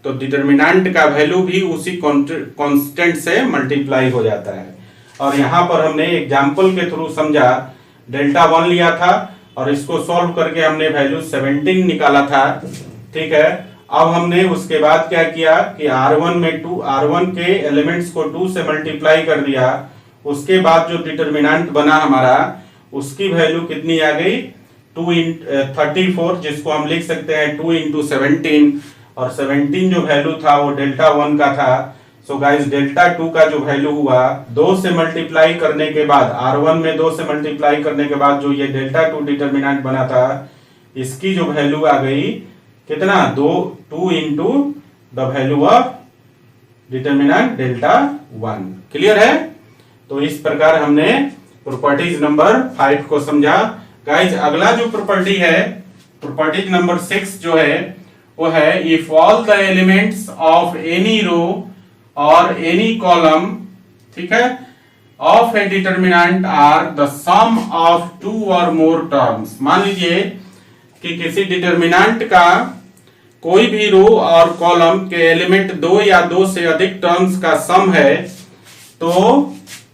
तो डिटर्मिनेंट का वैल्यू भी उसी कांस्टेंट से मल्टीप्लाई हो जाता है। और यहाँ पर हमने एग्जांपल के थ्रू समझा, डेल्टा 1 लिया था और इसको सॉल्व करके हमने वैल्यू 17 निकाला था। ठीक है, अब हमने उसके बाद क्या किया कि R1 के एलिमेंट्स को 2 से मल्टीप्लाई कर दिया। उसके बाद जो डिटर्मिनेंट बना हमारा उसकी वैल्यू कितनी आ गई, 34, जिसको हम लिख सकते हैं 2 इंटू 17, और 17 जो वैल्यू था वो डेल्टा 1 का था। सो गाइस डेल्टा 2 का जो वैल्यू हुआ 2 से मल्टीप्लाई करने के बाद, R1 में 2 से मल्टीप्लाई करने के बाद जो ये डेल्टा 2 डिटर्मिनेंट बना था इसकी जो वैल्यू आ गई कितना, 2 into the value of determinant delta 1। Clear है। तो इस प्रकार हमने प्रॉपर्टीज नंबर 5 को समझा। गाइज अगला जो प्रॉपर्टी है, प्रॉपर्टीज नंबर 6 जो है वो है if all the elements of any row और एनी कॉलम, ठीक है, of a determinant are the sum of 2 और मोर टर्म्स। मान लीजिए कि किसी डिटर्मिनेंट का कोई भी रो और कॉलम के एलिमेंट 2 या 2 से अधिक टर्म्स का सम है, तो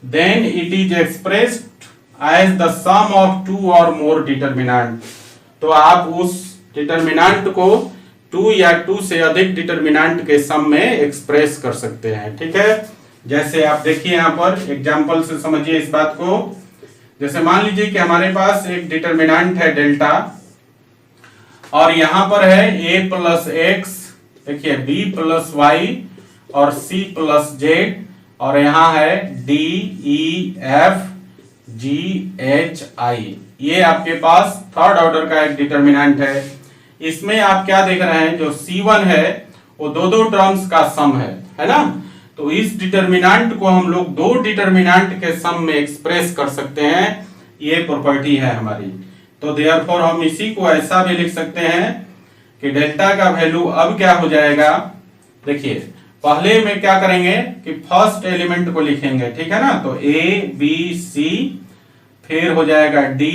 then it is expressed as the sum of 2 और मोर डिटर्मिनेंट। तो आप उस डिटर्मिनेंट को 2 या 2 से अधिक डिटर्मिनेंट के सम में एक्सप्रेस कर सकते हैं। ठीक है, जैसे आप देखिए यहाँ पर एग्जांपल से समझिए इस बात को। जैसे मान लीजिए कि हमारे पास एक डिटर्मिनेंट है डेल्टा, और यहां पर है a प्लस एक्स, देखिए b प्लस वाई और c प्लस जेड, और यहां है d e f g h i। ये आपके पास थर्ड ऑर्डर का एक डिटर्मिनेंट है। इसमें आप क्या देख रहे हैं, जो C1 है वो दो टर्म्स का सम है ना। तो इस डिटर्मिनेंट को हम लोग 2 डिटर्मिनेंट के सम में एक्सप्रेस कर सकते हैं, ये प्रॉपर्टी है हमारी। तो देयरफॉर हम इसी को ऐसा भी लिख सकते हैं कि डेल्टा का वैल्यू अब क्या हो जाएगा, देखिए पहले में क्या करेंगे कि फर्स्ट एलिमेंट को लिखेंगे, ठीक है ना। तो A B C, फिर हो जाएगा D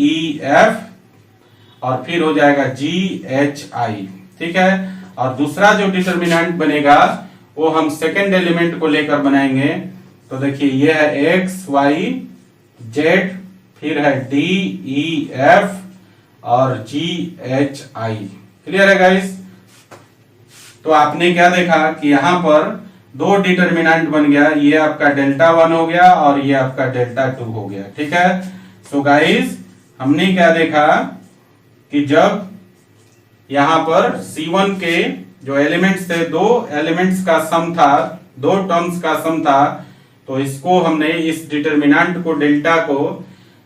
E F, और फिर हो जाएगा G H I। ठीक है, और दूसरा जो डिटर्मिनेंट बनेगा वो हम सेकेंड एलिमेंट को लेकर बनाएंगे। तो देखिए ये है X Y Z, फिर है D E F और G H I। क्लियर है गाइस। तो आपने क्या देखा कि यहां पर 2 डिटर्मिनेंट बन गया, ये आपका डेल्टा 1 हो गया और ये आपका डेल्टा 2 हो गया। ठीक है, सो गाइस हमने क्या देखा कि जब यहां पर C1 के जो एलिमेंट्स थे, 2 एलिमेंट्स का सम था, 2 टर्म्स का सम था, तो इसको हमने इस डिटर्मिनेंट को डेल्टा को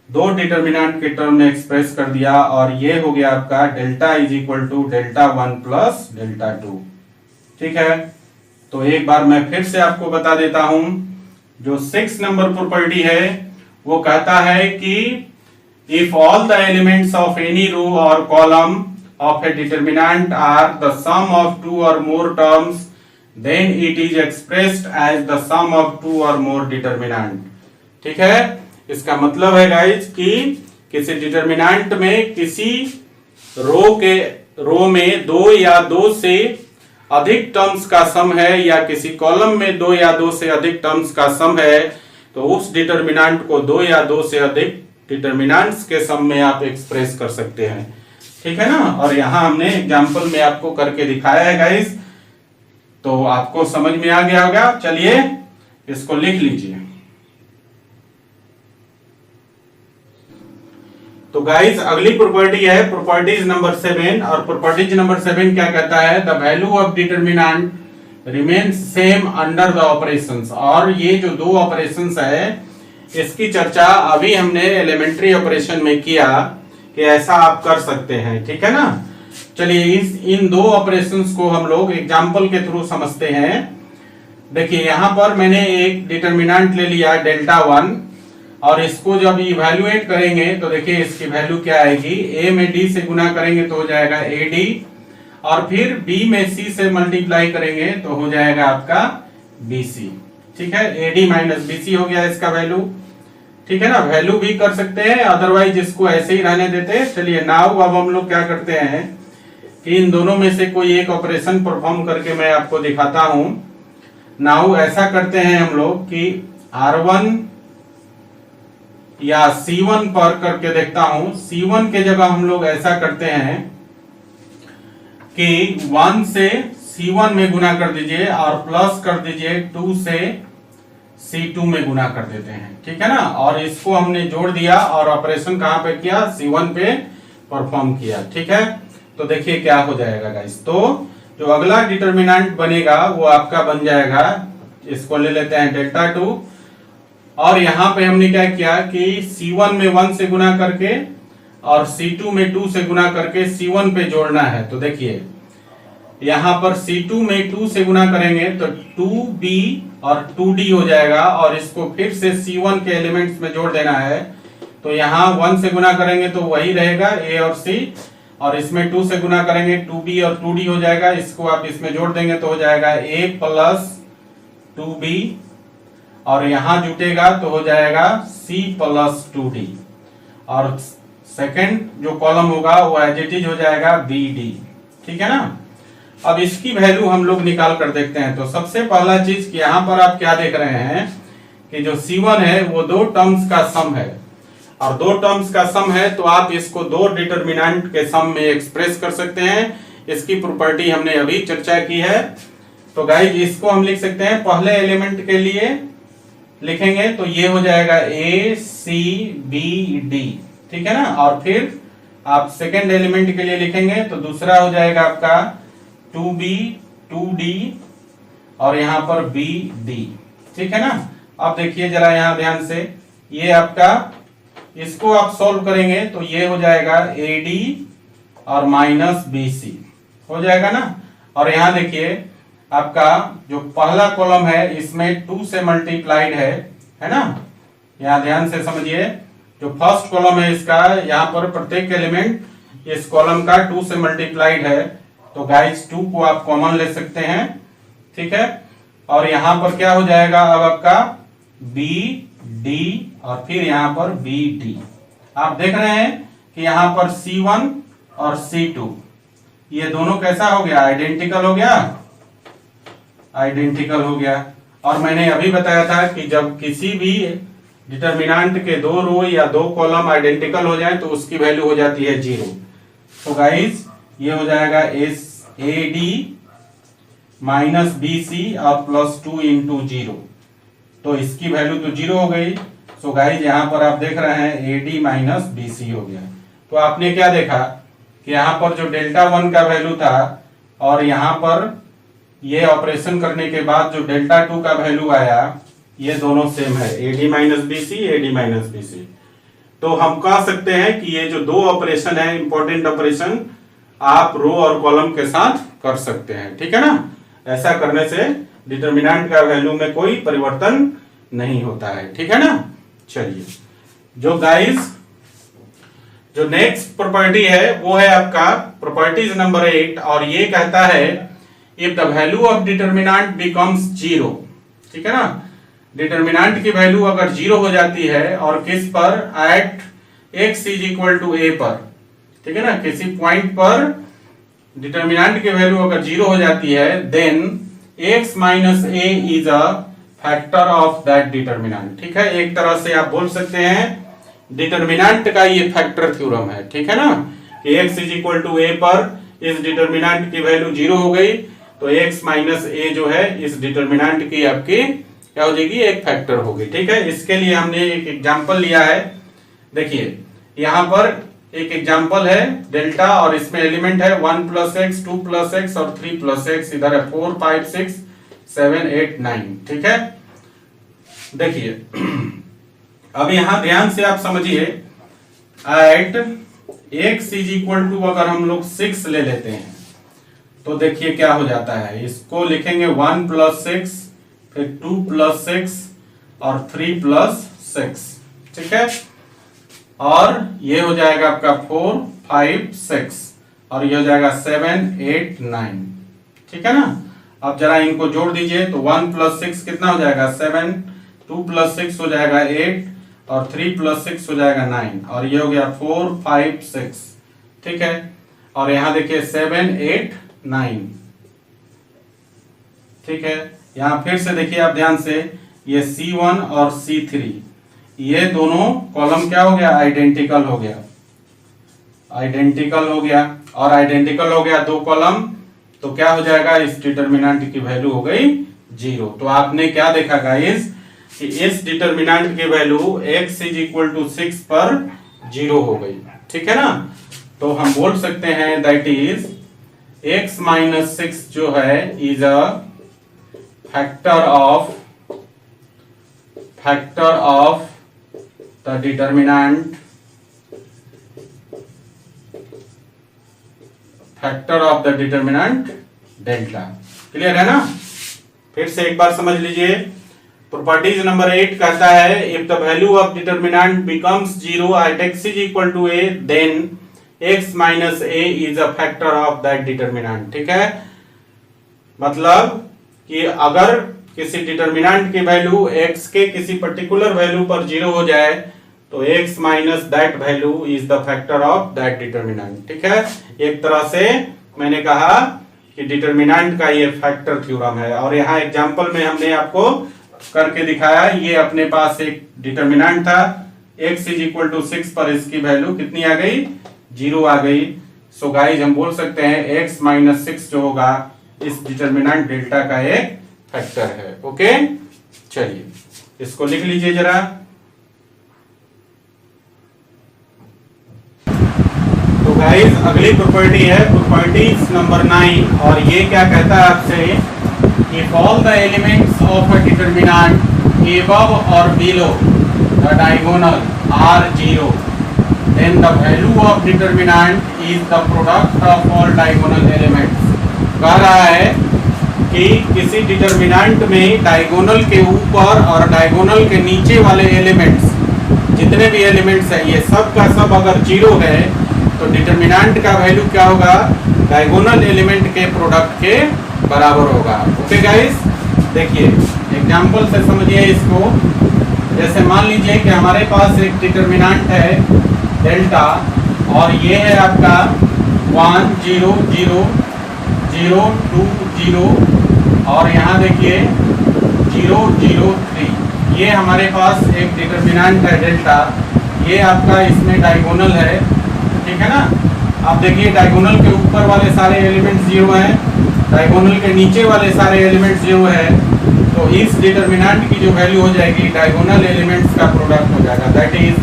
2 डिटर्मिनेंट के टर्म में एक्सप्रेस कर दिया, और ये हो गया आपका delta is equal to delta 1 plus delta 2। ठीक है, तो एक बार मैं फिर से आपको बता देता हूं, जो 6 नंबर प्रॉपर्टी है वो कहता है कि if all the elements of any row or column of a determinant are the sum of 2 और more terms, then it is expressed as the sum of 2 और मोर डिटर्मिनेंट। ठीक है, इसका मतलब है गाइज कि किसी डिटर्मिनेंट में किसी रो में 2 या 2 से अधिक टर्म्स का सम है, या किसी कॉलम में 2 या 2 से अधिक टर्म्स का सम है, तो उस डिटर्मिनेंट को 2 या 2 से अधिक डिटर्मिनेंट्स के सम में आप एक्सप्रेस कर सकते हैं। ठीक है ना। और यहाँ हमने एग्जाम्पल में आपको करके दिखाया है गाइस, तो आपको समझ में आ गया होगा। चलिए इसको लिख लीजिए। तो गाइस अगली प्रॉपर्टी है प्रॉपर्टीज नंबर 7, और प्रॉपर्टीज नंबर 7 क्या कहता है, the value of determinant remains same under the operations. और ये जो दो ऑपरेशंस है इसकी चर्चा अभी हमने एलिमेंट्री ऑपरेशन में किया कि ऐसा आप कर सकते हैं, ठीक है ना। चलिए इन दो ऑपरेशंस को हम लोग एग्जाम्पल के थ्रू समझते हैं। देखिए यहाँ पर मैंने एक डिटरमिनेंट ले लिया डेल्टा 1, और इसको जब इवैल्यूएट करेंगे तो देखिए इसकी वैल्यू क्या आएगी, a में d से गुना करेंगे तो हो जाएगा AD, और फिर b में c से मल्टीप्लाई करेंगे तो हो जाएगा आपका BC, ठीक है। AD माइनस BC हो गया इसका वैल्यू, ठीक है ना। वैल्यू भी कर सकते हैं, अदरवाइज इसको ऐसे ही रहने देते हैं। चलिए नाउ अब हम लोग क्या करते हैं कि इन दोनों में से कोई एक ऑपरेशन परफॉर्म करके मैं आपको दिखाता हूं। नाउ ऐसा करते हैं हम लोग कि R1 या C1 पर करके देखता हूं। C1 के जगह हम लोग ऐसा करते हैं कि 1 से C1 में गुना कर दीजिए और प्लस कर दीजिए 2 से C2 में गुना कर देते हैं, ठीक है ना। और इसको हमने जोड़ दिया और ऑपरेशन कहां पे किया, C1 पे परफॉर्म किया, ठीक है। तो देखिए क्या हो जाएगा गाइस, तो जो अगला डिटरमिनेंट बनेगा वो आपका बन जाएगा, इसको ले लेते हैं डेल्टा 2, और यहाँ पे हमने क्या किया कि C1 में 1 से गुना करके और C2 में 2 से गुना करके C1 पे जोड़ना है। तो देखिए यहाँ पर C2 में 2 से गुना करेंगे तो 2B और 2D हो जाएगा, और इसको फिर से C1 के एलिमेंट्स में जोड़ देना है। तो यहाँ 1 से गुना करेंगे तो वही रहेगा A और C, और इसमें 2 से गुना करेंगे 2B और 2D हो जाएगा, इसको आप इसमें जोड़ देंगे तो हो जाएगा A प्लस 2B, और यहां जुटेगा तो हो जाएगा C प्लस 2D, और सेकंड जो कॉलम होगा वो एज इट इज हो जाएगा BD, ठीक है ना। अब इसकी वैल्यू हम लोग निकाल कर देखते हैं। तो सबसे पहला चीज कि यहाँ पर आप क्या देख रहे हैं कि जो C1 है वो दो टर्म्स का सम है, और दो टर्म्स का सम है तो आप इसको दो डिटरमिनेंट के सम में एक्सप्रेस कर सकते हैं। इसकी प्रॉपर्टी हमने अभी चर्चा की है। तो गाइस इसको हम लिख सकते हैं, पहले एलिमेंट के लिए लिखेंगे तो ये हो जाएगा ACBD, ठीक है ना। और फिर आप सेकेंड एलिमेंट के लिए लिखेंगे तो दूसरा हो जाएगा आपका 2B 2D और यहाँ पर BD, ठीक है ना। अब देखिए जरा यहाँ ध्यान से, ये आपका इसको आप सॉल्व करेंगे तो ये हो जाएगा AD और माइनस BC हो जाएगा ना। और यहाँ देखिए आपका जो पहला कॉलम है इसमें 2 से मल्टीप्लाइड है ना। यहाँ ध्यान से समझिए, जो फर्स्ट कॉलम है इसका यहाँ पर प्रत्येक एलिमेंट इस कॉलम का 2 से मल्टीप्लाइड है, तो गाइस 2 को आप कॉमन ले सकते हैं, ठीक है। और यहाँ पर क्या हो जाएगा अब आपका BD और फिर यहाँ पर BD। आप देख रहे हैं कि यहाँ पर C1 और C2 ये दोनों कैसा हो गया, आइडेंटिकल हो गया, आइडेंटिकल हो गया। और मैंने अभी बताया था कि जब किसी भी डिटरमिनेंट के दो रो या दो कॉलम आइडेंटिकल हो जाए तो उसकी वैल्यू हो जाती है 0। तो गाइस ये हो जाएगा AD माइनस BC और प्लस 2 इंटू 0, तो इसकी वैल्यू तो 0 हो गई। सो गाइस यहाँ पर आप देख रहे हैं AD माइनस BC हो गया। तो आपने क्या देखा कि यहाँ पर जो डेल्टा 1 का वैल्यू था और यहाँ पर ये ऑपरेशन करने के बाद जो डेल्टा 2 का वैल्यू आया ये दोनों सेम है, AD minus BC AD minus BC। तो हम कह सकते हैं कि ये जो दो ऑपरेशन है इंपॉर्टेंट ऑपरेशन आप रो और कॉलम के साथ कर सकते हैं, ठीक है ना। ऐसा करने से डिटरमिनेंट का वैल्यू में कोई परिवर्तन नहीं होता है, ठीक है ना। चलिए जो गाइस जो नेक्स्ट प्रॉपर्टी है वो है आपका प्रॉपर्टीज नंबर 8, और ये कहता है if the value of determinant becomes 0, ठीक है ना। डिटरमिनेंट की वैल्यू अगर 0 हो जाती है और किस पर, at x is equal to a पर, ठीक है ना, किसी पॉइंट पर डिटरमिनेंट की वैल्यू अगर 0 हो जाती है then x minus a is a factor of that determinant, ठीक है। एक तरह से आप बोल सकते हैं डिटरमिनेंट का ये फैक्टर थ्योरम है, ठीक है ना। कि x is equal to a पर इस डिटर्मिनेंट की वैल्यू 0 हो गई, तो x माइनस a जो है इस डिटर्मिनेंट की आपकी क्या हो जाएगी, एक फैक्टर होगी। ठीक है, इसके लिए हमने एक एग्जांपल लिया है। देखिए यहाँ पर एक एग्जांपल है डेल्टा, और इसमें एलिमेंट है 1 प्लस एक्स, 2 प्लस एक्स और 3 प्लस एक्स। इधर है 4 5 6 7 8 9। ठीक है, देखिए अब यहां ध्यान से आप समझिए, at x is equal to अगर हम लोग 6 ले लेते हैं तो देखिए क्या हो जाता है। इसको लिखेंगे 1 प्लस 6, फिर 2 प्लस 6 और 3 प्लस 6। ठीक है, और ये हो जाएगा आपका 4 5 6 और ये हो जाएगा 7 8 9। ठीक है ना, अब जरा इनको जोड़ दीजिए तो 1 प्लस 6 कितना हो जाएगा 7, 2 प्लस 6 हो जाएगा 8 और 3 प्लस 6 हो जाएगा 9 और ये हो गया 4 5 6। ठीक है, और यहां देखिए 7 8 9। ठीक है, यहां फिर से देखिए आप ध्यान से, ये C1 और C3 ये दोनों कॉलम क्या हो गया, आइडेंटिकल हो गया, आइडेंटिकल हो गया, और आइडेंटिकल हो गया दो कॉलम, तो क्या हो जाएगा, इस डिटर्मिनेंट की वैल्यू हो गई 0। तो आपने क्या देखा गाइस कि इस डिटर्मिनेंट की value x is equal to 6 पर 0 हो गई। ठीक है ना, तो हम बोल सकते हैं दैट इज x माइनस 6 जो है is a factor of the determinant, factor of the determinant delta. Clear है ना, फिर से एक बार समझ लीजिए। प्रॉपर्टीज नंबर 8 कहता है if the value of determinant becomes 0 at x is equal to a then x minus a is a factor of that determinant. ठीक है, मतलब कि अगर किसी डिटर्मिनेंट की वैल्यू x के किसी पर्टिकुलर वैल्यू पर 0 हो जाए तो x minus that value is the factor of that determinant. ठीक है, एक तरह से मैंने कहा कि डिटर्मिनेंट का ये फैक्टर थ्योरम है, और यहाँ एग्जांपल में हमने आपको करके दिखाया। ये अपने पास एक डिटर्मिनेंट था, x इज इक्वल टू 6 पर इसकी वैल्यू कितनी आ गई, 0 आ गई। सो गाइज हम बोल सकते हैं x माइनस 6 जो होगा इस डिटर्मिनेंट डेल्टा का एक फैक्टर है। ओके, चलिए इसको लिख लीजिए जरा। तो गाइज अगली प्रॉपर्टी है प्रॉपर्टी नंबर 9, और ये क्या कहता है आपसे, if all the elements of a determinant above or below the diagonal are 0 then the value of determinant is the product of all diagonal elements। कह रहा है कि किसी डिटर्मिनेंट में डायगोनल के ऊपर और डायगोनल के नीचे वाले एलिमेंट्स, जितने भी एलिमेंट्स है ये सब का सब अगर 0 है तो डिटर्मिनेंट का वैल्यू क्या होगा, डायगोनल एलिमेंट के प्रोडक्ट के बराबर होगा। ओके गाइस, देखिए एग्जांपल से समझिए इसको। जैसे मान लीजिए कि हमारे पास एक डिटर्मिनेंट है डेल्टा, और ये है आपका 1 0 0 0 2 0 और यहाँ देखिए 0 0 3। ये हमारे पास एक डिटर्मिनेंट है डेल्टा, ये आपका इसमें डायगोनल है। ठीक है ना, आप देखिए डायगोनल के ऊपर वाले सारे एलिमेंट्स 0 हैं, डायगोनल के नीचे वाले सारे एलिमेंट्स 0 है, तो इस डिटर्मिनेंट की जो वैल्यू हो जाएगी डायगोनल एलिमेंट्स का प्रोडक्ट हो जाएगा, that is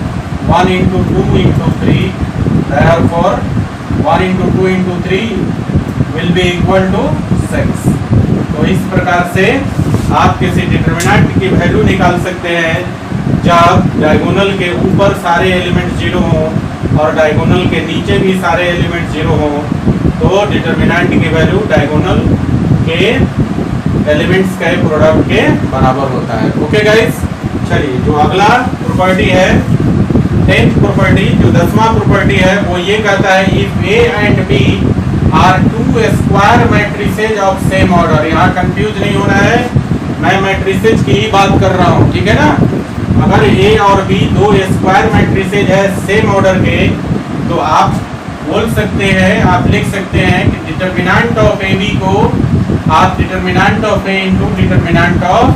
1 into 2 into 3, therefore 1 into 2 into 3 will be equal to 6। तो इस प्रकार से आप किसी डिटर्मिनेंट की वैल्यू निकाल सकते हैं जब डायगोनल के ऊपर सारे एलिमेंट्स 0 हों और डायगोनल के नीचे भी सारे एलिमेंट्स 0 हों, तो डिटर्मिनेंट की वैल्यू डायगोनल के एलिमेंट्स के प्रोडक्ट के बराबर होता है। ओके गाइस, चलिए जो अगला प्रॉपर्टी है 10th प्रॉपर्टी, जो 10वां प्रॉपर्टी है वो ये कहता है if A and B are 2 square matrices of same order. यहाँ कंफ्यूज नहीं होना है, मैं मैट्रिसेज की ही बात कर रहा हूँ। ठीक है ना, अगर A और B दो स्क्वायर मैट्रिसेज है सेम ऑर्डर के, तो आप बोल सकते हैं, आप लिख सकते हैं कि डिटर्मिनेंट ऑफ ए बी को आप determinant of A into determinant of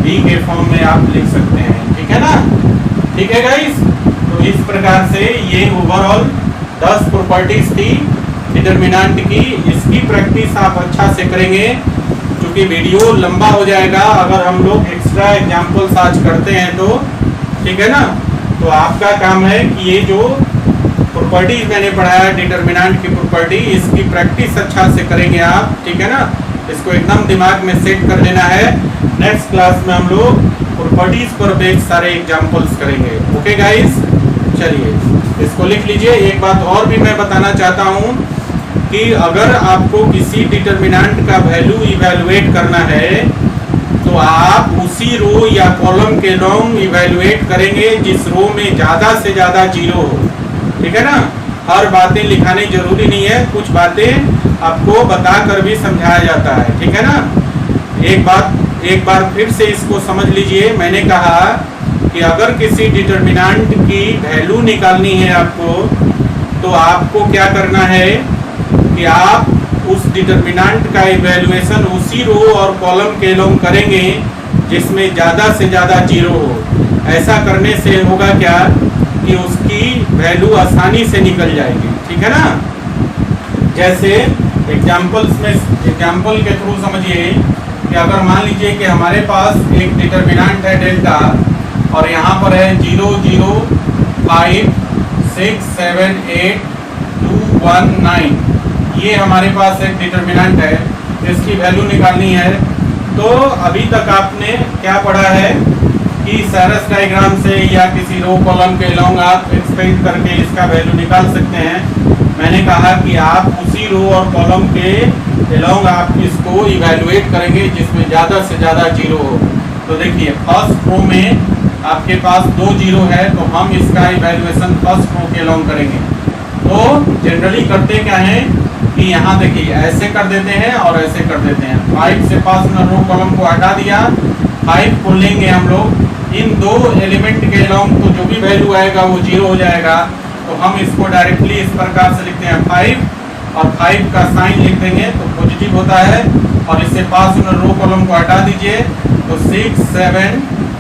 B के फॉर्म में आप लिख सकते हैं। ठीक है ना, ठीक है गाइस। तो इस प्रकार से ये ओवरऑल 10 प्रॉपर्टीज थी डिटर्मिनेंट की। इसकी प्रैक्टिस आप अच्छा से करेंगे, क्योंकि वीडियो लंबा हो जाएगा अगर हम लोग एक्स्ट्रा एग्जाम्पल्स आज करते हैं तो, ठीक है ना। तो आपका काम है कि ये जो प्रॉपर्टीज मैंने पढ़ाया डिटर्मिनेंट की प्रॉपर्टी, इसकी प्रैक्टिस अच्छा से करेंगे आप, ठीक है ना। इसको एकदम दिमाग में सेट कर लेना है। नेक्स्ट क्लास में हम लोग प्रॉपर्टीज पर बेस्ड सारे एग्जाम्पल्स करेंगे। ओके गाइस, चलिए इसको लिख लीजिए। एक बात और भी मैं बताना चाहता हूँ कि अगर आपको किसी डिटर्मिनेंट का वैल्यू इवैल्यूएट करना है तो आप उसी रो या कॉलम के लॉन्ग इवैल्यूएट करेंगे जिस रो में ज़्यादा से ज़्यादा जीरो हो, ठीक है ना। हर बातें लिखानी जरूरी नहीं है, कुछ बातें आपको बताकर भी समझाया जाता है, ठीक है ना। एक बार फिर से इसको समझ लीजिए। मैंने कहा कि अगर किसी डिटर्मिनेंट की वैल्यू निकालनी है आपको, तो आपको क्या करना है कि आप उस डिटर्मिनेंट का इवैल्यूएशन उसी रो और कॉलम के लॉन्ग करेंगे जिसमें ज़्यादा से ज़्यादा जीरो हो। ऐसा करने से होगा क्या कि उसकी वैल्यू आसानी से निकल जाएगी, ठीक है ना। जैसे एग्जाम्पल के थ्रू समझिए कि अगर मान लीजिए कि हमारे पास एक डिटर्मिनेंट है डेल्टा, और यहाँ पर है 0 0 5 6 7 8 2 1 9, ये हमारे पास एक डिटर्मिनेंट है, इसकी वैल्यू निकालनी है। तो अभी तक आपने क्या पढ़ा है कि सैरस डायग्राम से या किसी रो कॉलम के लॉन्ग आप एक्सपेंड करके इसका वैल्यू निकाल सकते हैं। मैंने कहा कि आप उसी रो और कॉलम के लॉन्ग आप इसको इवैल्यूएट करेंगे जिसमें ज़्यादा से ज़्यादा जीरो हो। तो देखिए फर्स्ट रो में आपके पास 2 जीरो है, तो हम इसका इवैल्यूएशन फर्स्ट रो के लॉन्ग करेंगे। तो जनरली करते क्या है कि यहाँ देखिए ऐसे कर देते हैं और ऐसे कर देते हैं। 5 से पास में रो कॉलम को हटा दिया, 5 को लेंगे हम लोग, इन दो एलिमेंट के लॉन्ग तो जो भी वैल्यू आएगा वो जीरो हो जाएगा। तो हम इसको डायरेक्टली इस प्रकार से लिखते हैं 5 और 5 का साइन लिख देंगे तो पॉजिटिव होता है, और इससे पास में रो कॉलम को हटा दीजिए तो 6 7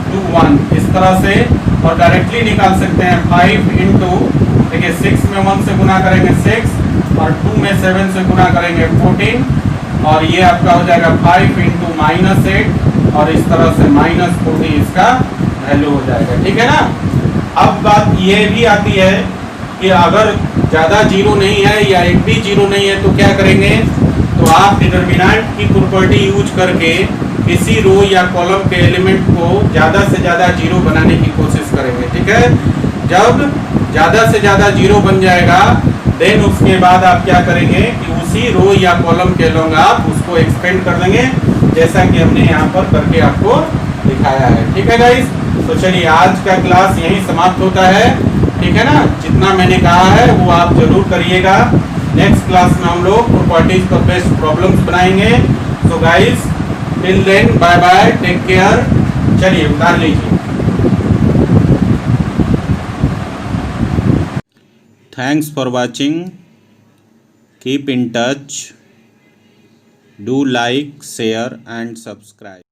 2 1 इस तरह से, और डायरेक्टली निकाल सकते हैं 5 इंटू, देखिए 6 में 1 से गुना करेंगे 6 और 2 में 7 से गुना करेंगे 14, और ये आपका हो जाएगा 5 इंटू -8 और इस तरह से -14 इसका वैल्यू हो जाएगा, ठीक है ना। अब बात ये भी आती है कि अगर ज़्यादा जीरो नहीं है या एक भी जीरो नहीं है तो क्या करेंगे, तो आप डिटर्मिनेंट की प्रॉपर्टी यूज करके किसी रो या कॉलम के एलिमेंट को ज़्यादा से ज़्यादा जीरो बनाने की कोशिश करेंगे, ठीक है। जब ज़्यादा से ज़्यादा जीरो बन जाएगा देन उसके बाद आप क्या करेंगे कि उसी रो या कॉलम के लॉन्ग आप उसको एक्सपेंड कर देंगे, जैसा कि हमने यहाँ पर करके आपको दिखाया है, ठीक है गाइस। तो चलिए आज का क्लास यहीं समाप्त होता है, ठीक है ना। जितना मैंने कहा है वो आप जरूर करिएगा। नेक्स्ट क्लास में हम लोग प्रॉपर्टीज पर बेस्ड प्रॉब्लम्स बनाएंगे। तो guys till then bye bye, take care. चलिए उतार लीजिए। Thanks for watching, keep in touch, do like share and subscribe.